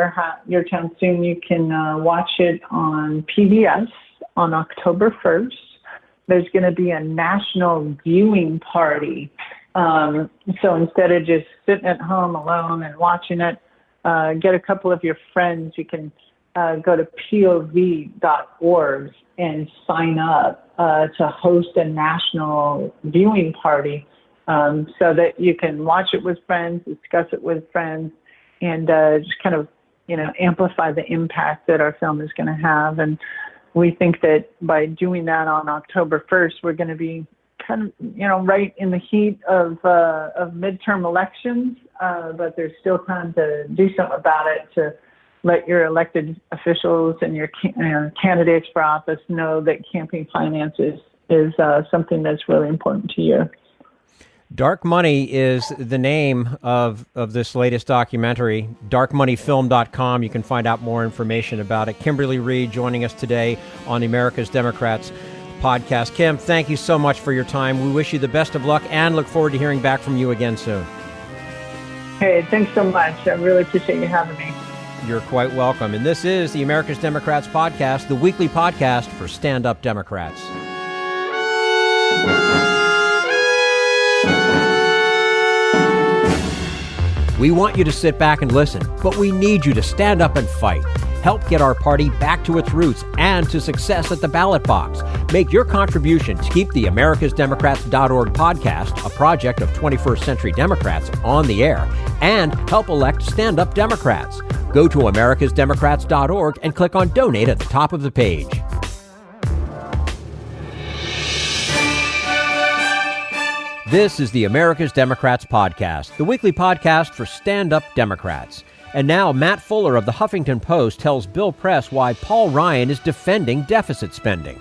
your town soon, you can watch it on PBS on October 1st. There's going to be a national viewing party. So instead of just sitting at home alone and watching it, get a couple of your friends. You can go to pov.org and sign up to host a national viewing party so that you can watch it with friends, discuss it with friends, and just kind of, amplify the impact that our film is going to have. And we think that by doing that on October 1st, we're going to be kind of, right in the heat of midterm elections, but there's still time to do something about it, to let your elected officials and your candidates for office know that campaign finance is something that's really important to you. Dark Money is the name of this latest documentary, darkmoneyfilm.com. You can find out more information about it. Kimberly Reed joining us today on the America's Democrats podcast. Kim, thank you so much for your time. We wish you the best of luck and look forward to hearing back from you again soon. Hey, thanks so much. I really appreciate you having me. You're quite welcome. And this is the America's Democrats podcast, the weekly podcast for stand-up Democrats. We want you to sit back and listen, but we need you to stand up and fight. Help get our party back to its roots and to success at the ballot box. Make your contribution to keep the americasdemocrats.org podcast, a project of 21st Century Democrats, on the air, and help elect stand-up Democrats. Go to americasdemocrats.org and click on Donate at the top of the page. This is the America's Democrats podcast, the weekly podcast for stand-up Democrats. And now Matt Fuller of the Huffington Post tells Bill Press why Paul Ryan is defending deficit spending.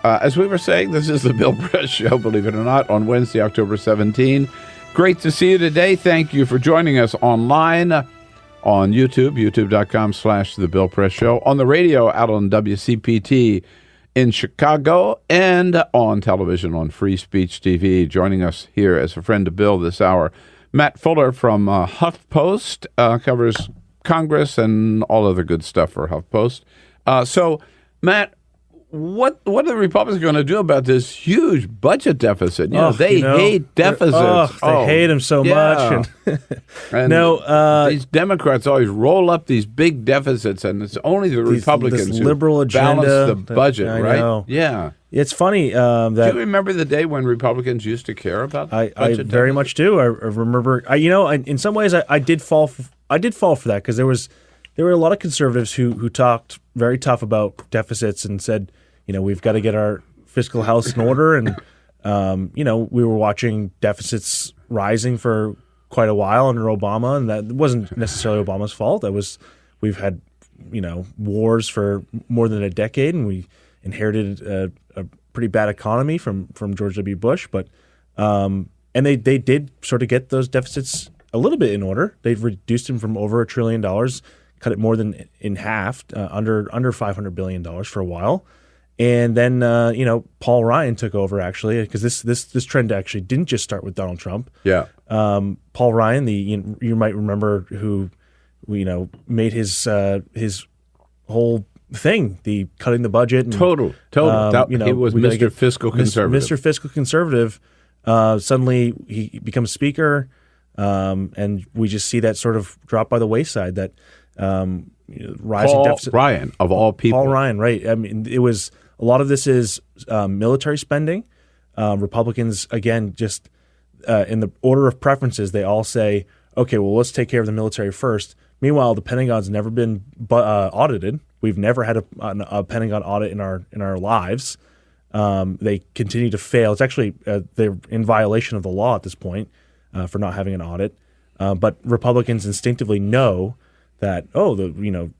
As we were saying, this is the Bill Press Show, believe it or not, on Wednesday, October 17. Great to see you today. Thank you for joining us online on YouTube, youtube.com/The Bill Press Show, on the radio out on WCPT in Chicago, and on television on Free Speech TV. Joining us here as a friend of Bill this hour, Matt Fuller from HuffPost, covers Congress and all other good stuff for HuffPost. So, Matt, what are the Republicans going to do about this huge budget deficit? They hate deficits. They hate them so much. And these Democrats always roll up these big deficits, and it's only the Republicans who liberal agenda balance the budget, I right? know. Yeah. It's funny that... Do you remember the day when Republicans used to care about budget I very much do. I remember... in some ways, I did fall for that, because there were a lot of conservatives who talked very tough about deficits and said, we've got to get our fiscal house in order. And, we were watching deficits rising for quite a while under Obama, and that wasn't necessarily Obama's fault. We've had, wars for more than a decade, and we inherited a pretty bad economy from George W. Bush. But, and they did sort of get those deficits a little bit in order. They've reduced them from over $1 trillion, cut it more than in half, under $500 billion for a while. And then, Paul Ryan took over, actually, because this trend actually didn't just start with Donald Trump. Yeah. Paul Ryan, you might remember, who, made his whole thing, the cutting the budget. And, Total. He was Mr. Fiscal Conservative. Mr. Fiscal Conservative. Suddenly, he becomes Speaker, and we just see that sort of drop by the wayside, that rising deficit. Paul Ryan, of all people. Paul Ryan, right. I mean, a lot of this is military spending. Republicans, again, just in the order of preferences, they all say, okay, well, let's take care of the military first. Meanwhile, the Pentagon's never been audited. We've never had a Pentagon audit in our lives. They continue to fail. It's actually they're in violation of the law at this point for not having an audit. But Republicans instinctively know that the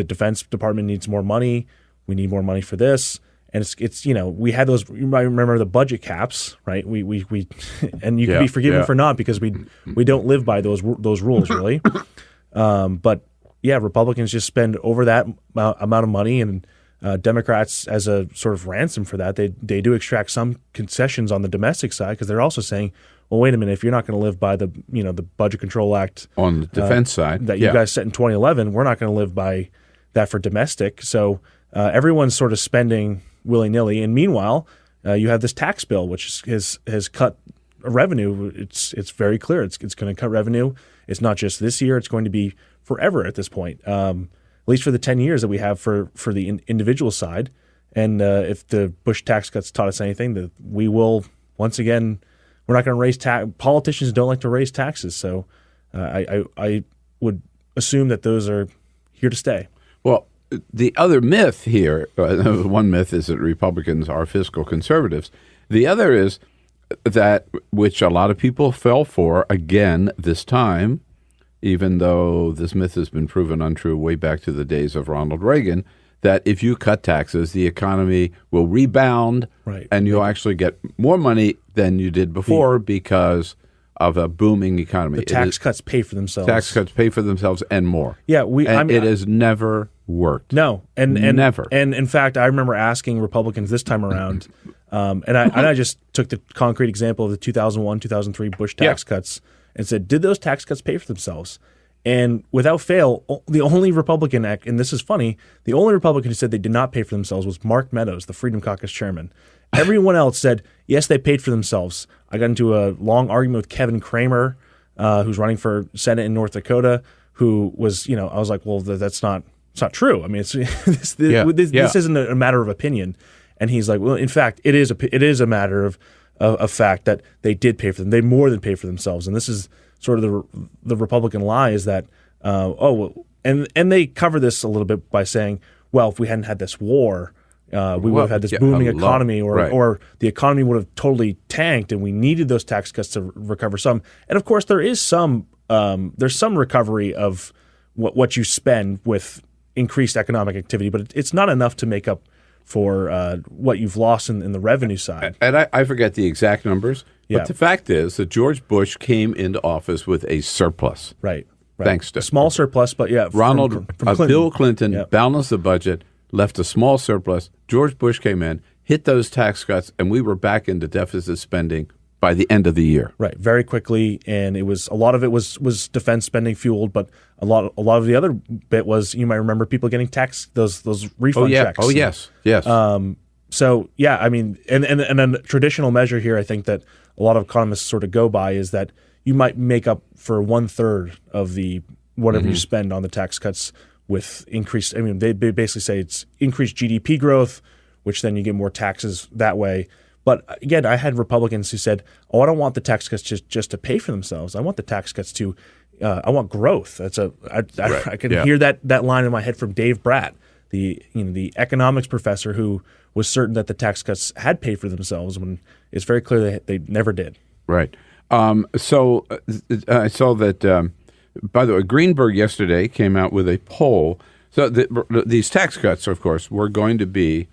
Defense Department needs more money. We need more money for this. And it's we had those. You might remember the budget caps, right? We and you can be forgiven for not, because we don't live by those rules really. But yeah, Republicans just spend over that amount of money, and Democrats, as a sort of ransom for that, they do extract some concessions on the domestic side, because they're also saying, well, wait a minute, if you're not going to live by the the Budget Control Act on the defense side that you guys set in 2011, we're not going to live by that for domestic. So everyone's sort of spending willy-nilly, and meanwhile, you have this tax bill which has cut revenue. It's very clear. It's going to cut revenue. It's not just this year. It's going to be forever at this point, at least for the 10 years that we have for the individual side. And if the Bush tax cuts taught us anything, that we will, once again, we're not going to raise tax. Politicians don't like to raise taxes. So I would assume that those are here to stay. Well, the other myth here, one myth is that Republicans are fiscal conservatives. The other is that which a lot of people fell for again this time, even though this myth has been proven untrue way back to the days of Ronald Reagan, that if you cut taxes, the economy will rebound, and you'll actually get more money than you did before because of a booming economy. The tax cuts pay for themselves. Tax cuts pay for themselves and more. Yeah, it has never worked. No, and never. And in fact, I remember asking Republicans this time around, and I just took the concrete example of the 2001, 2003 Bush tax cuts and said, did those tax cuts pay for themselves? And without fail, the only Republican, and this is funny, the only Republican who said they did not pay for themselves was Mark Meadows, the Freedom Caucus chairman. Everyone else said, yes, they paid for themselves. I got into a long argument with Kevin Kramer, who's running for Senate in North Dakota, who was, I was like, well, it's not true. I mean, this isn't a matter of opinion. And he's like, well, in fact, it is a matter of fact that they did pay for them. They more than pay for themselves. And this is sort of the Republican lie is that, and they cover this a little bit by saying, well, if we hadn't had this war, we would have had this booming economy, or the economy would have totally tanked, and we needed those tax cuts to recover some. And of course, there is there's some recovery of what you spend with increased economic activity, but it's not enough to make up for what you've lost in the revenue side. And I forget the exact numbers, but the fact is that George Bush came into office with a surplus. Right. Thanks to a small surplus, but Ronald from Bill Clinton balanced the budget, left a small surplus. George Bush came in, hit those tax cuts, and we were back into deficit spending by the end of the year. Right, very quickly, and a lot of it was defense spending fueled, but a lot of the other bit was, you might remember, people getting those refund checks. Oh yes. So I mean, and a traditional measure here, I think that a lot of economists sort of go by is that you might make up for 1/3 of the whatever you spend on the tax cuts with increased. I mean, they basically say it's increased GDP growth, which then you get more taxes that way. But again, I had Republicans who said, "Oh, I don't want the tax cuts just to pay for themselves. I want the tax cuts to, I want growth." I can hear that line in my head from Dave Bratt, the economics professor who was certain that the tax cuts had paid for themselves when it's very clear that they never did. Right. So I saw that. By the way, Greenberg yesterday came out with a poll. So these tax cuts, of course, were going to be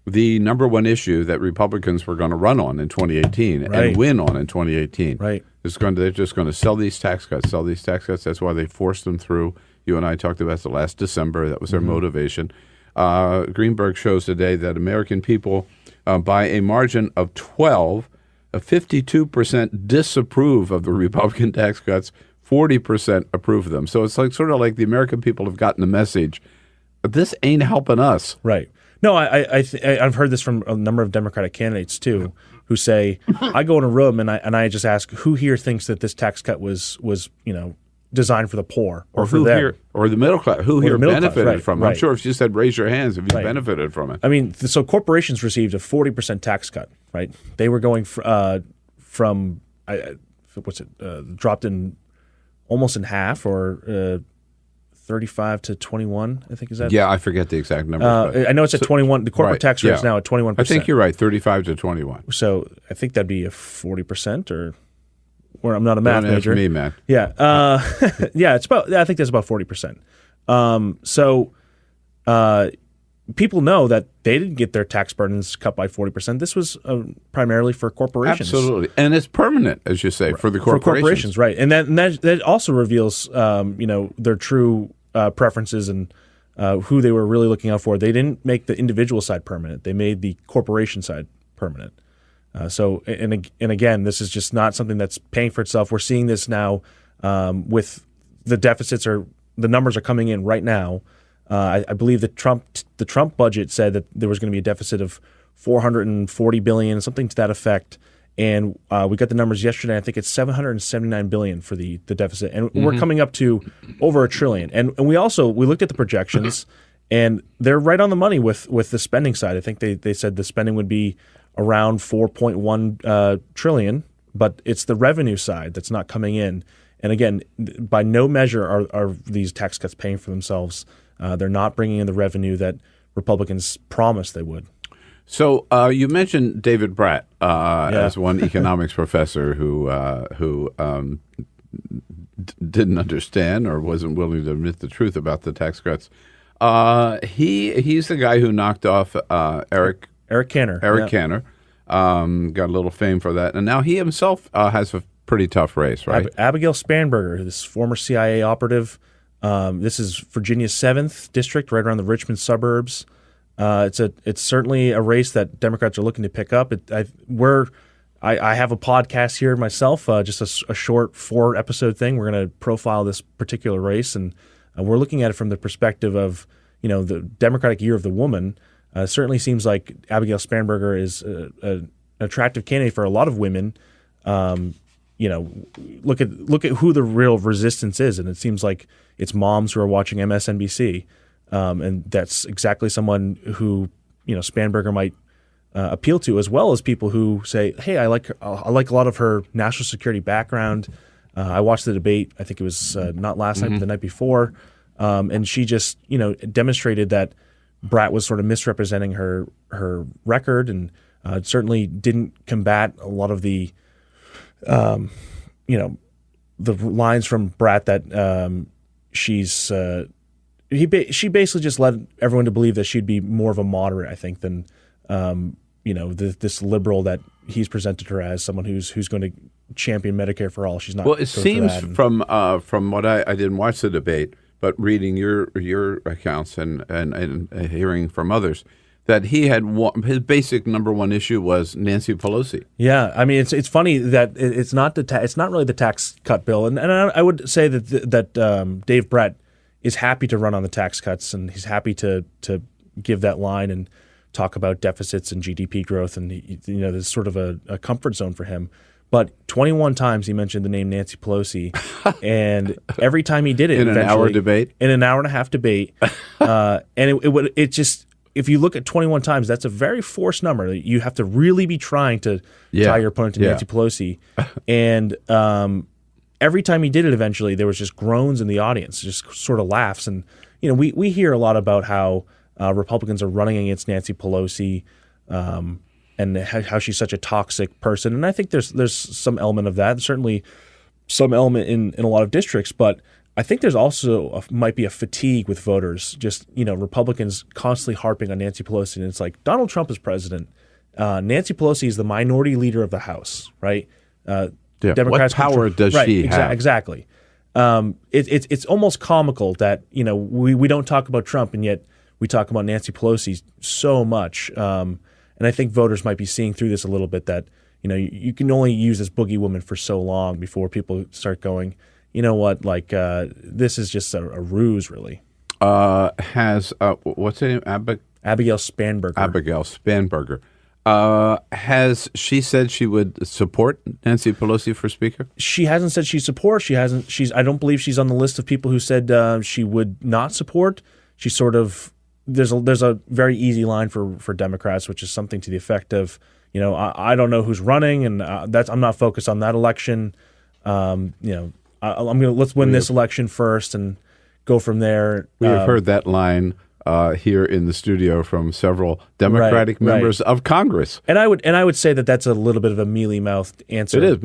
the number one issue that Republicans were going to run on in 2018 and win on in 2018. Right. They're just going to sell these tax cuts. That's why they forced them through. You and I talked about it last December. That was their motivation. Greenberg shows today that American people, by a margin of 12, 52% disapprove of the Republican tax cuts, 40% approve of them. So it's sort of like the American people have gotten the message, this ain't helping us. Right. No, I've heard this from a number of Democratic candidates too, who say, I go in a room and I just ask, who here thinks that this tax cut was designed for the poor or for them? Or the middle class. Who here benefited from it? Right. I'm sure if you said raise your hands if you benefited from it. I mean, so corporations received a 40% tax cut, right? They were going from dropped in almost in half, or 35 to 21, I think, is that? Yeah, I forget the exact number. I know it's at 21. The corporate tax rate is now at 21%. I think you're right, 35 to 21. So I think that'd be a 40%, or I'm not a math major. Don't ask me, man. Yeah, it's about. I think that's about 40%. People know that they didn't get their tax burdens cut by 40%. This was primarily for corporations. Absolutely, and it's permanent, as you say, for the corporations. For corporations, right? And that also reveals, their true preferences and who they were really looking out for. They didn't make the individual side permanent; they made the corporation side permanent. And again, this is just not something that's paying for itself. We're seeing this now with the deficits, or the numbers are coming in right now. I believe the Trump budget said that there was going to be a deficit of $440 billion, something to that effect. And we got the numbers yesterday. I think it's $779 billion for the deficit, and we're coming up to over $1 trillion. And we looked at the projections, and they're right on the money with the spending side. I think they said the spending would be around $4.1 trillion, but it's the revenue side that's not coming in. And again, by no measure are these tax cuts paying for themselves. They're not bringing in the revenue that Republicans promised they would. So you mentioned David Bratt as one economics professor who didn't understand or wasn't willing to admit the truth about the tax cuts. He's the guy who knocked off Eric Cantor. Cantor. Got a little fame for that, and now he himself has a pretty tough race, right? Abigail Spanberger, this former CIA operative. This is Virginia's 7th district, right around the Richmond suburbs. It's certainly a race that Democrats are looking to pick up. I have a podcast here myself, just a short 4-episode thing. We're going to profile this particular race, and we're looking at it from the perspective of the Democratic Year of the Woman. It certainly seems like Abigail Spanberger is an attractive candidate for a lot of women. Look at who the real resistance is, and it seems like it's moms who are watching MSNBC. And that's exactly someone who Spanberger might appeal to, as well as people who say, "Hey, I like a lot of her national security background." I watched the debate. I think it was not last night, but the night before, and she just demonstrated that Bratt was sort of misrepresenting her record, and certainly didn't combat a lot of the the lines from Bratt that she basically just led everyone to believe that she'd be more of a moderate, I think, than this liberal that he's presented her as, someone who's going to champion Medicare for all. She's not. Well, it seems from what I didn't watch the debate, but reading your accounts and hearing from others, that he had his basic number one issue was Nancy Pelosi. Yeah, I mean it's funny that it's not it's not really the tax cut bill, and I would say that Dave Bratt is happy to run on the tax cuts, and he's happy to give that line and talk about deficits and GDP growth, and there's sort of a comfort zone for him. But 21 times he mentioned the name Nancy Pelosi, and every time he did it in an hour debate, in an hour and a half debate, and it just, if you look at 21 times, that's a very forced number. You have to really be trying to tie your opponent to Nancy Pelosi, and every time he did it, eventually there was just groans in the audience, just sort of laughs. And we hear a lot about how Republicans are running against Nancy Pelosi, and how she's such a toxic person. And I think there's some element of that, certainly some element in a lot of districts. But I think there's also might be a fatigue with voters, just Republicans constantly harping on Nancy Pelosi. And it's like, Donald Trump is president. Nancy Pelosi is the minority leader of the House, right? Democrats, what power does she have? Exactly. It's almost comical that we don't talk about Trump, and yet we talk about Nancy Pelosi so much. And I think voters might be seeing through this a little bit, that you can only use this boogie woman for so long before people start going, this is just a ruse, really. Has what's her name? Abigail Spanberger. Abigail Spanberger. Has she said she would support Nancy Pelosi for Speaker? She hasn't said she supports. I don't believe she's on the list of people who said she would not support. She sort of, there's a very easy line for Democrats, which is something to the effect of, I don't know who's running, and I'm not focused on that election. Let's win this election first and go from there. We have heard that line here in the studio from several Democratic members of Congress, and I would say that that's a little bit of a mealy-mouthed answer. It is.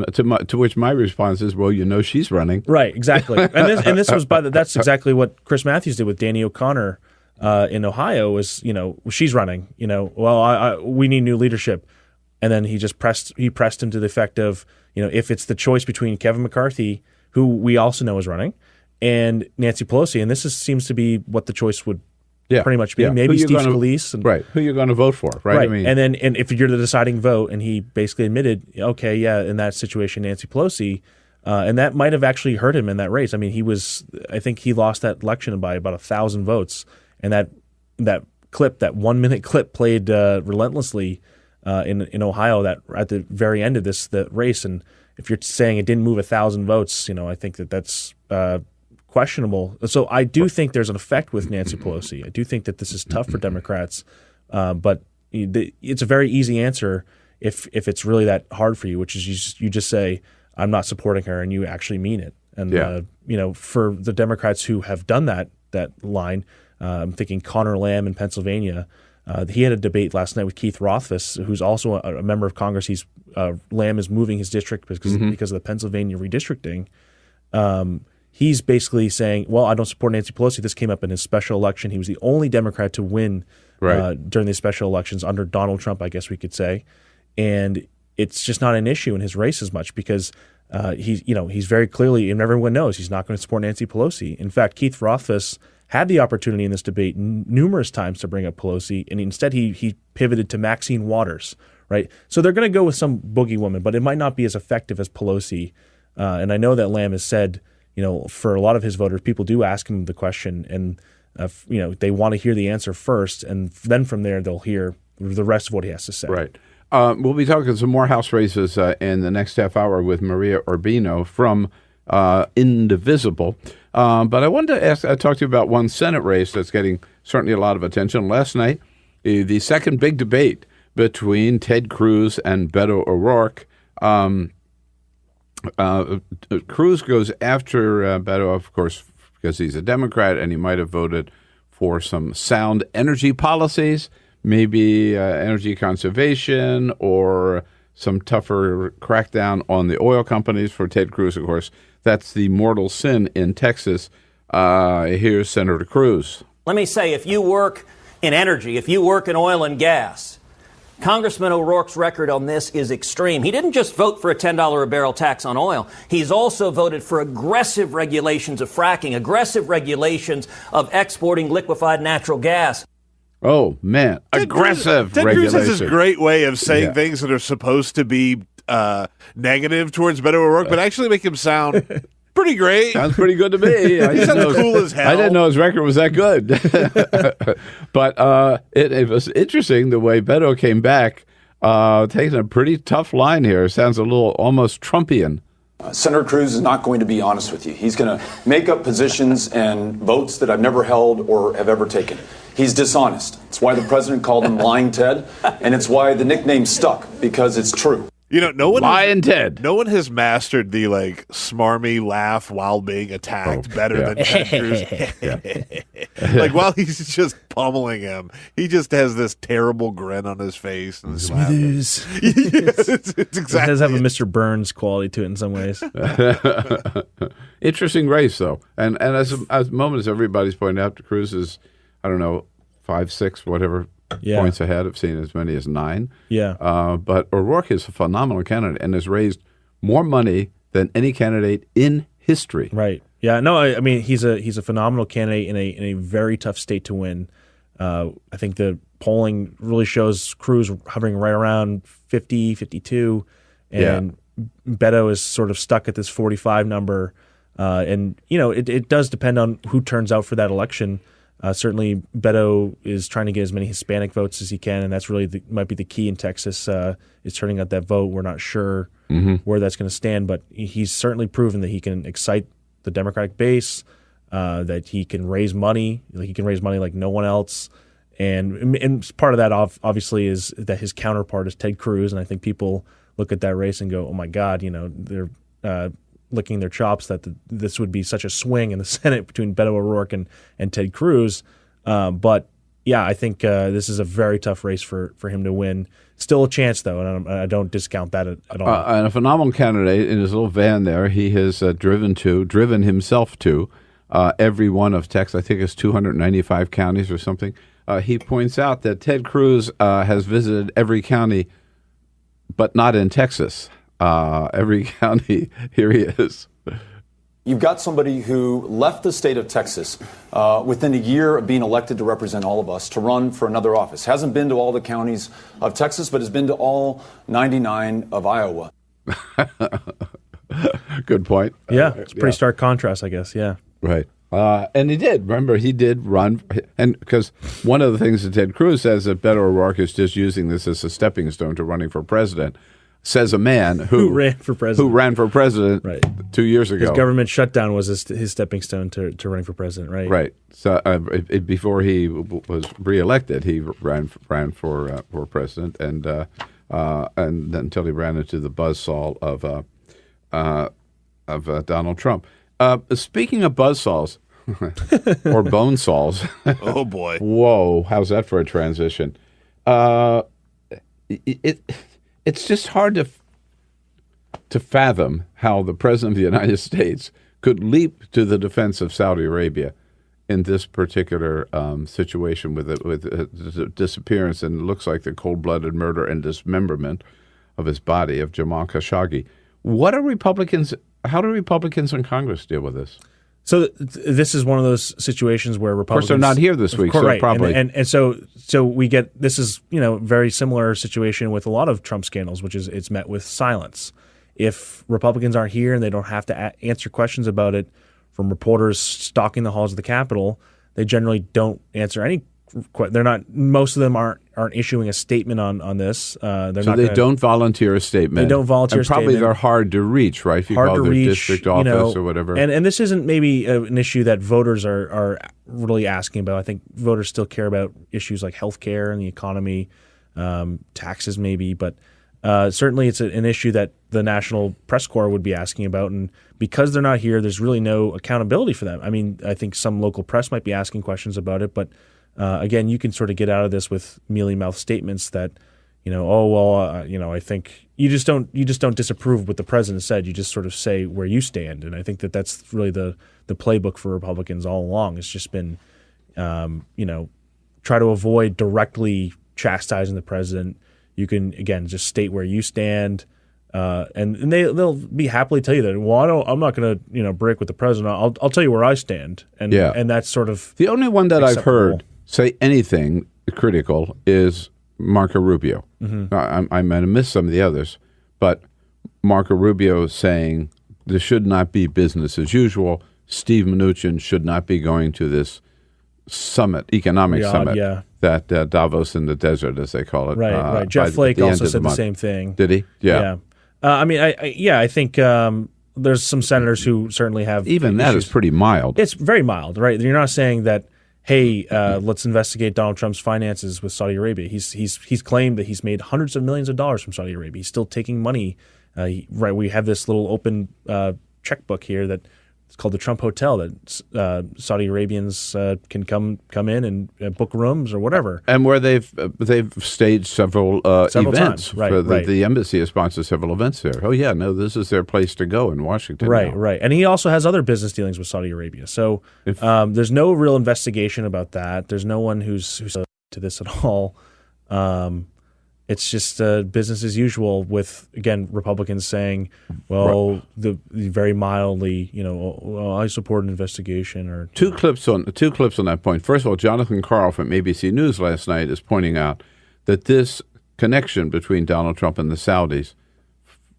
To which my response is, well, she's running. Right, exactly. and this was that's exactly what Chris Matthews did with Danny O'Connor in Ohio. Was she's running. We need new leadership, and then he pressed him to the effect of if it's the choice between Kevin McCarthy, who we also know is running, and Nancy Pelosi, and this seems to be what the choice would pretty much be. Maybe Steve Scalise. Right. Who you're going to vote for, right? I mean, and if you're the deciding vote, and he basically admitted, okay, in that situation, Nancy Pelosi, and that might have actually hurt him in that race. I mean, I think he lost that election by about 1,000 votes, and that clip, that 1-minute clip, played relentlessly in Ohio that at the very end of the race. And if you're saying it didn't move 1,000 votes, I think that's questionable. So I do think there's an effect with Nancy Pelosi. I do think that this is tough for Democrats, but it's a very easy answer if it's really that hard for you, which is you just say, I'm not supporting her, and you actually mean it. And for the Democrats who have done that line, I'm thinking Connor Lamb in Pennsylvania, He had a debate last night with Keith Rothfuss, who's also a member of Congress. Lamb is moving his district because of the Pennsylvania redistricting. He's basically saying, well, I don't support Nancy Pelosi. This came up in his special election. He was the only Democrat to win during these special elections under Donald Trump, I guess we could say. And it's just not an issue in his race as much because he's very clearly, and everyone knows, he's not going to support Nancy Pelosi. In fact, Keith Rothfuss had the opportunity in this debate numerous times to bring up Pelosi, and instead he pivoted to Maxine Waters, right? So they're going to go with some boogie woman, but it might not be as effective as Pelosi. And I know that Lamb has said, for a lot of his voters, people do ask him the question, and they want to hear the answer first, and then from there they'll hear the rest of what he has to say. Right. We'll be talking some more House races in the next half hour with Maria Urbino from Indivisible. But I wanted to talk to you about one Senate race that's getting certainly a lot of attention. Last night, the second big debate between Ted Cruz and Beto O'Rourke. Cruz goes after Beto, of course, because he's a Democrat and he might have voted for some sound energy policies, maybe energy conservation or some tougher crackdown on the oil companies. For Ted Cruz, of course, that's the mortal sin in Texas. Here's Senator Cruz. Let me say, if you work in energy, if you work in oil and gas, Congressman O'Rourke's record on this is extreme. He didn't just vote for a $10 a barrel tax on oil. He's also voted for aggressive regulations of fracking, aggressive regulations of exporting liquefied natural gas. Oh, man. Aggressive Ted regulations. Cruz has this great way of saying things that are supposed to be negative towards Beto O'Rourke, but actually make him sound pretty great. Sounds pretty good to me. He sounds cool as hell. I didn't know his record was that good. But it was interesting the way Beto came back, taking a pretty tough line here. Sounds a little almost Trumpian. Senator Cruz is not going to be honest with you. He's going to make up positions and votes that I've never held or have ever taken. He's dishonest. It's why the president called him Lying Ted, and it's why the nickname stuck, because it's true. No one Ted. No one has mastered the smarmy laugh while being attacked better than Ted Cruz. While he's just pummeling him, he just has this terrible grin on his face. And Smithers. Yes, it's exactly. It does have a Mr. Burns quality to it in some ways. Interesting race, though, and as moments everybody's pointing out, Cruz is, 5, 6, whatever. Points ahead. I've seen as many as 9. Yeah. But O'Rourke is a phenomenal candidate and has raised more money than any candidate in history. Right. Yeah. No, I mean, he's a phenomenal candidate in a very tough state to win. I think the polling really shows Cruz hovering right around 50, 52, and Beto is sort of stuck at this 45 number. And, it does depend on who turns out for that election. Certainly, Beto is trying to get as many Hispanic votes as he can, and that's really might be the key in Texas, is turning out that vote. We're not sure where that's going to stand, but he's certainly proven that he can excite the Democratic base, that he can raise money. He can raise money like no one else. And part of that, obviously, is that his counterpart is Ted Cruz, and I think people look at that race and go, oh, my God, they're licking their chops that this would be such a swing in the Senate between Beto O'Rourke and Ted Cruz. But, yeah, I think this is a very tough race for him to win. Still a chance, though, and I don't discount that at all. And a phenomenal candidate in his little van there. He has driven himself to every one of Texas. I think it's 295 counties or something. He points out that Ted Cruz has visited every county, but not in Texas. Every county, here he is. You've got somebody who left the state of Texas within a year of being elected to represent all of us to run for another office. Hasn't been to all the counties of Texas, but has been to all 99 of Iowa. Good point. Yeah, it's a pretty stark contrast, I guess. Yeah. Right. And he did. Remember, he did run. And because one of the things that Ted Cruz says that Beto O'Rourke is just using this as a stepping stone to running for president. Says a man who ran for president. Right. 2 years ago. His government shutdown was his stepping stone to running for president, right? Right. So before he was reelected, he ran for president, and then until he ran into the buzzsaw of Donald Trump. Speaking of buzzsaws, or bone saws. Oh, boy. Whoa, how's that for a transition? It's just hard to fathom how the President of the United States could leap to the defense of Saudi Arabia in this particular situation with the disappearance and it looks like the cold-blooded murder and dismemberment of his body, of Jamal Khashoggi. How do Republicans in Congress deal with this? So this is one of those situations where Republicans, of course, they're not here this week, so right. probably, and so we get this is very similar situation with a lot of Trump scandals, which is it's met with silence. If Republicans aren't here and they don't have to answer questions about it from reporters stalking the halls of the Capitol, they generally don't answer any. They're not. Most of them aren't issuing a statement on this. They don't volunteer a statement. They don't volunteer a statement. Probably they're hard to reach, right? If you call their district office or whatever. And this isn't maybe an issue that voters are really asking about. I think voters still care about issues like healthcare and the economy, taxes maybe, but certainly it's an issue that the National Press Corps would be asking about. And because they're not here, there's really no accountability for them. I mean, I think some local press might be asking questions about it, but again, you can sort of get out of this with mealy-mouthed statements that, I think you just don't disapprove of what the president said. You just sort of say where you stand, and I think that's really the playbook for Republicans all along. It's just been, try to avoid directly chastising the president. You can again just state where you stand, and they'll be happily tell you that. Well, I'm not going to break with the president. I'll tell you where I stand, and that's sort of the only one that acceptable. I've heard say anything critical is Marco Rubio. Mm-hmm. I might have missed some of the others, but Marco Rubio saying there should not be business as usual. Steve Mnuchin should not be going to this economic summit that Davos in the desert, as they call it. Right. Jeff Flake also said the same thing. Did he? Yeah. I think there's some senators who certainly have even that is pretty mild. It's very mild, right? You're not saying that, hey, let's investigate Donald Trump's finances with Saudi Arabia. He's claimed that he's made hundreds of millions of dollars from Saudi Arabia. He's still taking money. We have this little open checkbook here that it's called the Trump Hotel that Saudi Arabians can come in and book rooms or whatever. And where they've staged several events. Times. Right, The embassy has sponsored several events there. Oh, yeah, no, this is their place to go in Washington. Right. And he also has other business dealings with Saudi Arabia. So there's no real investigation about that. There's no one who's to this at all. It's just business as usual with, again, Republicans saying, well, very mildly, I support an investigation. Or two clips on that point. First of all, Jonathan Karl from ABC News last night is pointing out that this connection between Donald Trump and the Saudis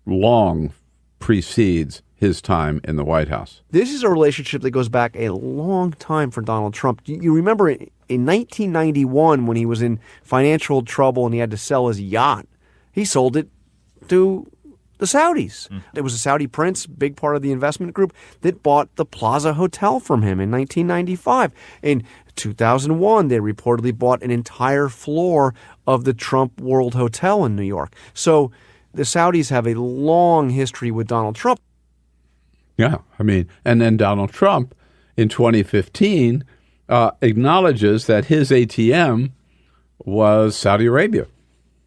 long precedes his time in the White House. This is a relationship that goes back a long time for Donald Trump. You remember in 1991 when he was in financial trouble and he had to sell his yacht, he sold it to the Saudis. There was a Saudi prince, big part of the investment group, that bought the Plaza Hotel from him in 1995. In 2001, they reportedly bought an entire floor of the Trump World Hotel in New York. So the Saudis have a long history with Donald Trump. Yeah, and then Donald Trump in 2015 acknowledges that his ATM was Saudi Arabia.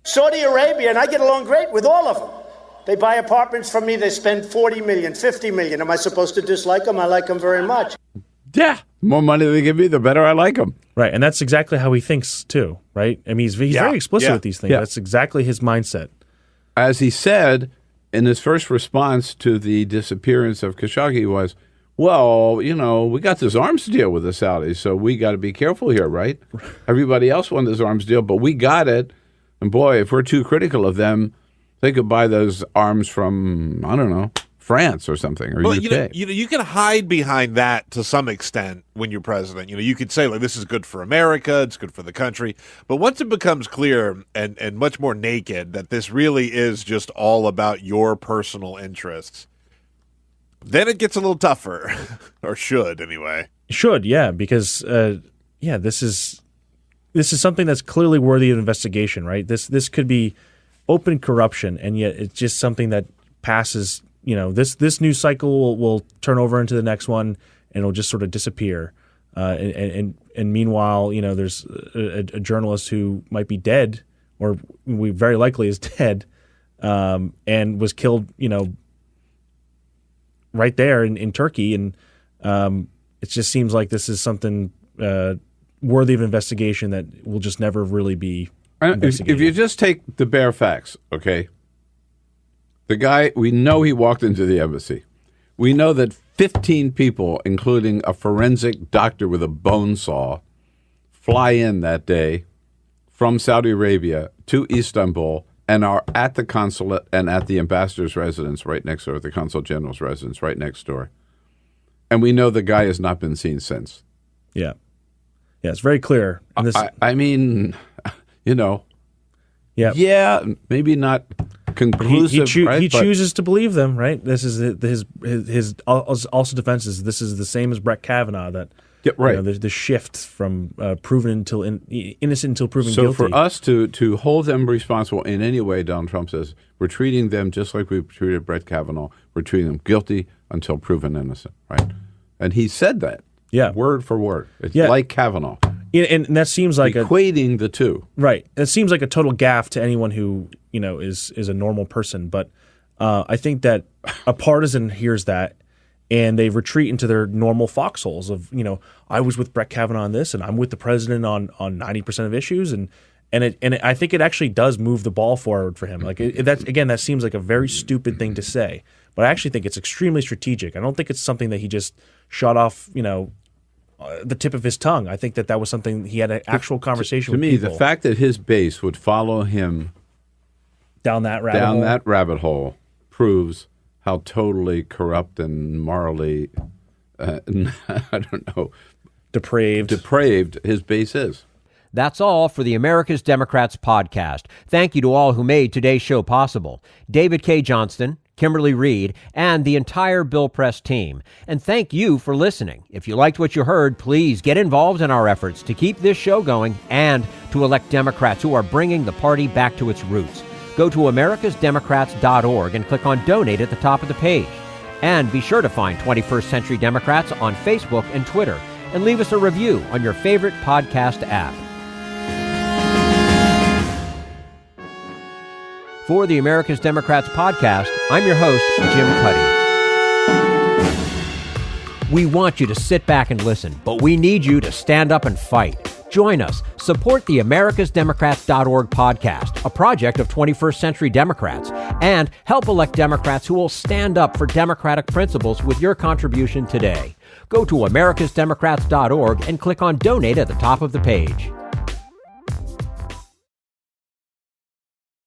Saudi Arabia, and I get along great with all of them. They buy apartments from me. They spend $40 million, $50 million. Am I supposed to dislike them? I like them very much. Yeah, the more money they give me, the better I like them. Right, and that's exactly how he thinks too, right? I mean, he's very explicit with these things. Yeah. That's exactly his mindset. As he said in his first response to the disappearance of Khashoggi was, well, we got this arms deal with the Saudis, so we got to be careful here, right? Everybody else won this arms deal, but we got it. And boy, if we're too critical of them, they could buy those arms from, I don't know, France or something, or UK. You can hide behind that to some extent when you're president. You could say, like, this is good for America, it's good for the country. But once it becomes clear and much more naked that this really is just all about your personal interests, then it gets a little tougher, or should anyway. Should, yeah, because this is something that's clearly worthy of investigation, right? This could be open corruption, and yet it's just something that passes. This news cycle will turn over into the next one, and it'll just sort of disappear. And meanwhile, there's a journalist who might be dead, or we very likely is dead, and was killed, right there in Turkey. And it just seems like this is something worthy of investigation that will just never really be investigated. If you just take the bare facts, okay? The guy, we know he walked into the embassy. We know that 15 people, including a forensic doctor with a bone saw, fly in that day from Saudi Arabia to Istanbul and are at the consulate and at the ambassador's residence right next door, the consul general's residence right next door. And we know the guy has not been seen since. Yeah. Yeah, it's very clear. And this, I mean, yeah, maybe not conclusive. He chooses to believe them, right? This is his also defense is this is the same as Brett Kavanaugh, that the shift from proven until innocent until proven guilty. So for us to hold them responsible in any way, Donald Trump says we're treating them just like we treated Brett Kavanaugh. We're treating them guilty until proven innocent, right? And he said that, word for word. It's like Kavanaugh. And that seems like equating the two, right? It seems like a total gaffe to anyone who is a normal person. But I think that a partisan hears that and they retreat into their normal foxholes of I was with Brett Kavanaugh on this, and I'm with the president on 90% of issues, and I think it actually does move the ball forward for him. Like that seems like a very stupid thing to say, but I actually think it's extremely strategic. I don't think it's something that he just shot off the tip of his tongue. I think that was something he had an actual conversation with people. To me, the fact that his base would follow him down that rabbit hole proves how totally corrupt and morally, depraved his base is. That's all for the America's Democrats podcast. Thank you to all who made today's show possible. David Cay Johnston, Kimberly Reed, and the entire Bill Press team. And thank you for listening. If you liked what you heard, please get involved in our efforts to keep this show going and to elect Democrats who are bringing the party back to its roots. Go to americasdemocrats.org and click on Donate at the top of the page. And be sure to find 21st Century Democrats on Facebook and Twitter, and leave us a review on your favorite podcast app. For the America's Democrats podcast, I'm your host, Jim Cuddy. We want you to sit back and listen, but we need you to stand up and fight. Join us. Support the americasdemocrats.org podcast, a project of 21st Century Democrats, and help elect Democrats who will stand up for democratic principles with your contribution today. Go to americasdemocrats.org and click on Donate at the top of the page.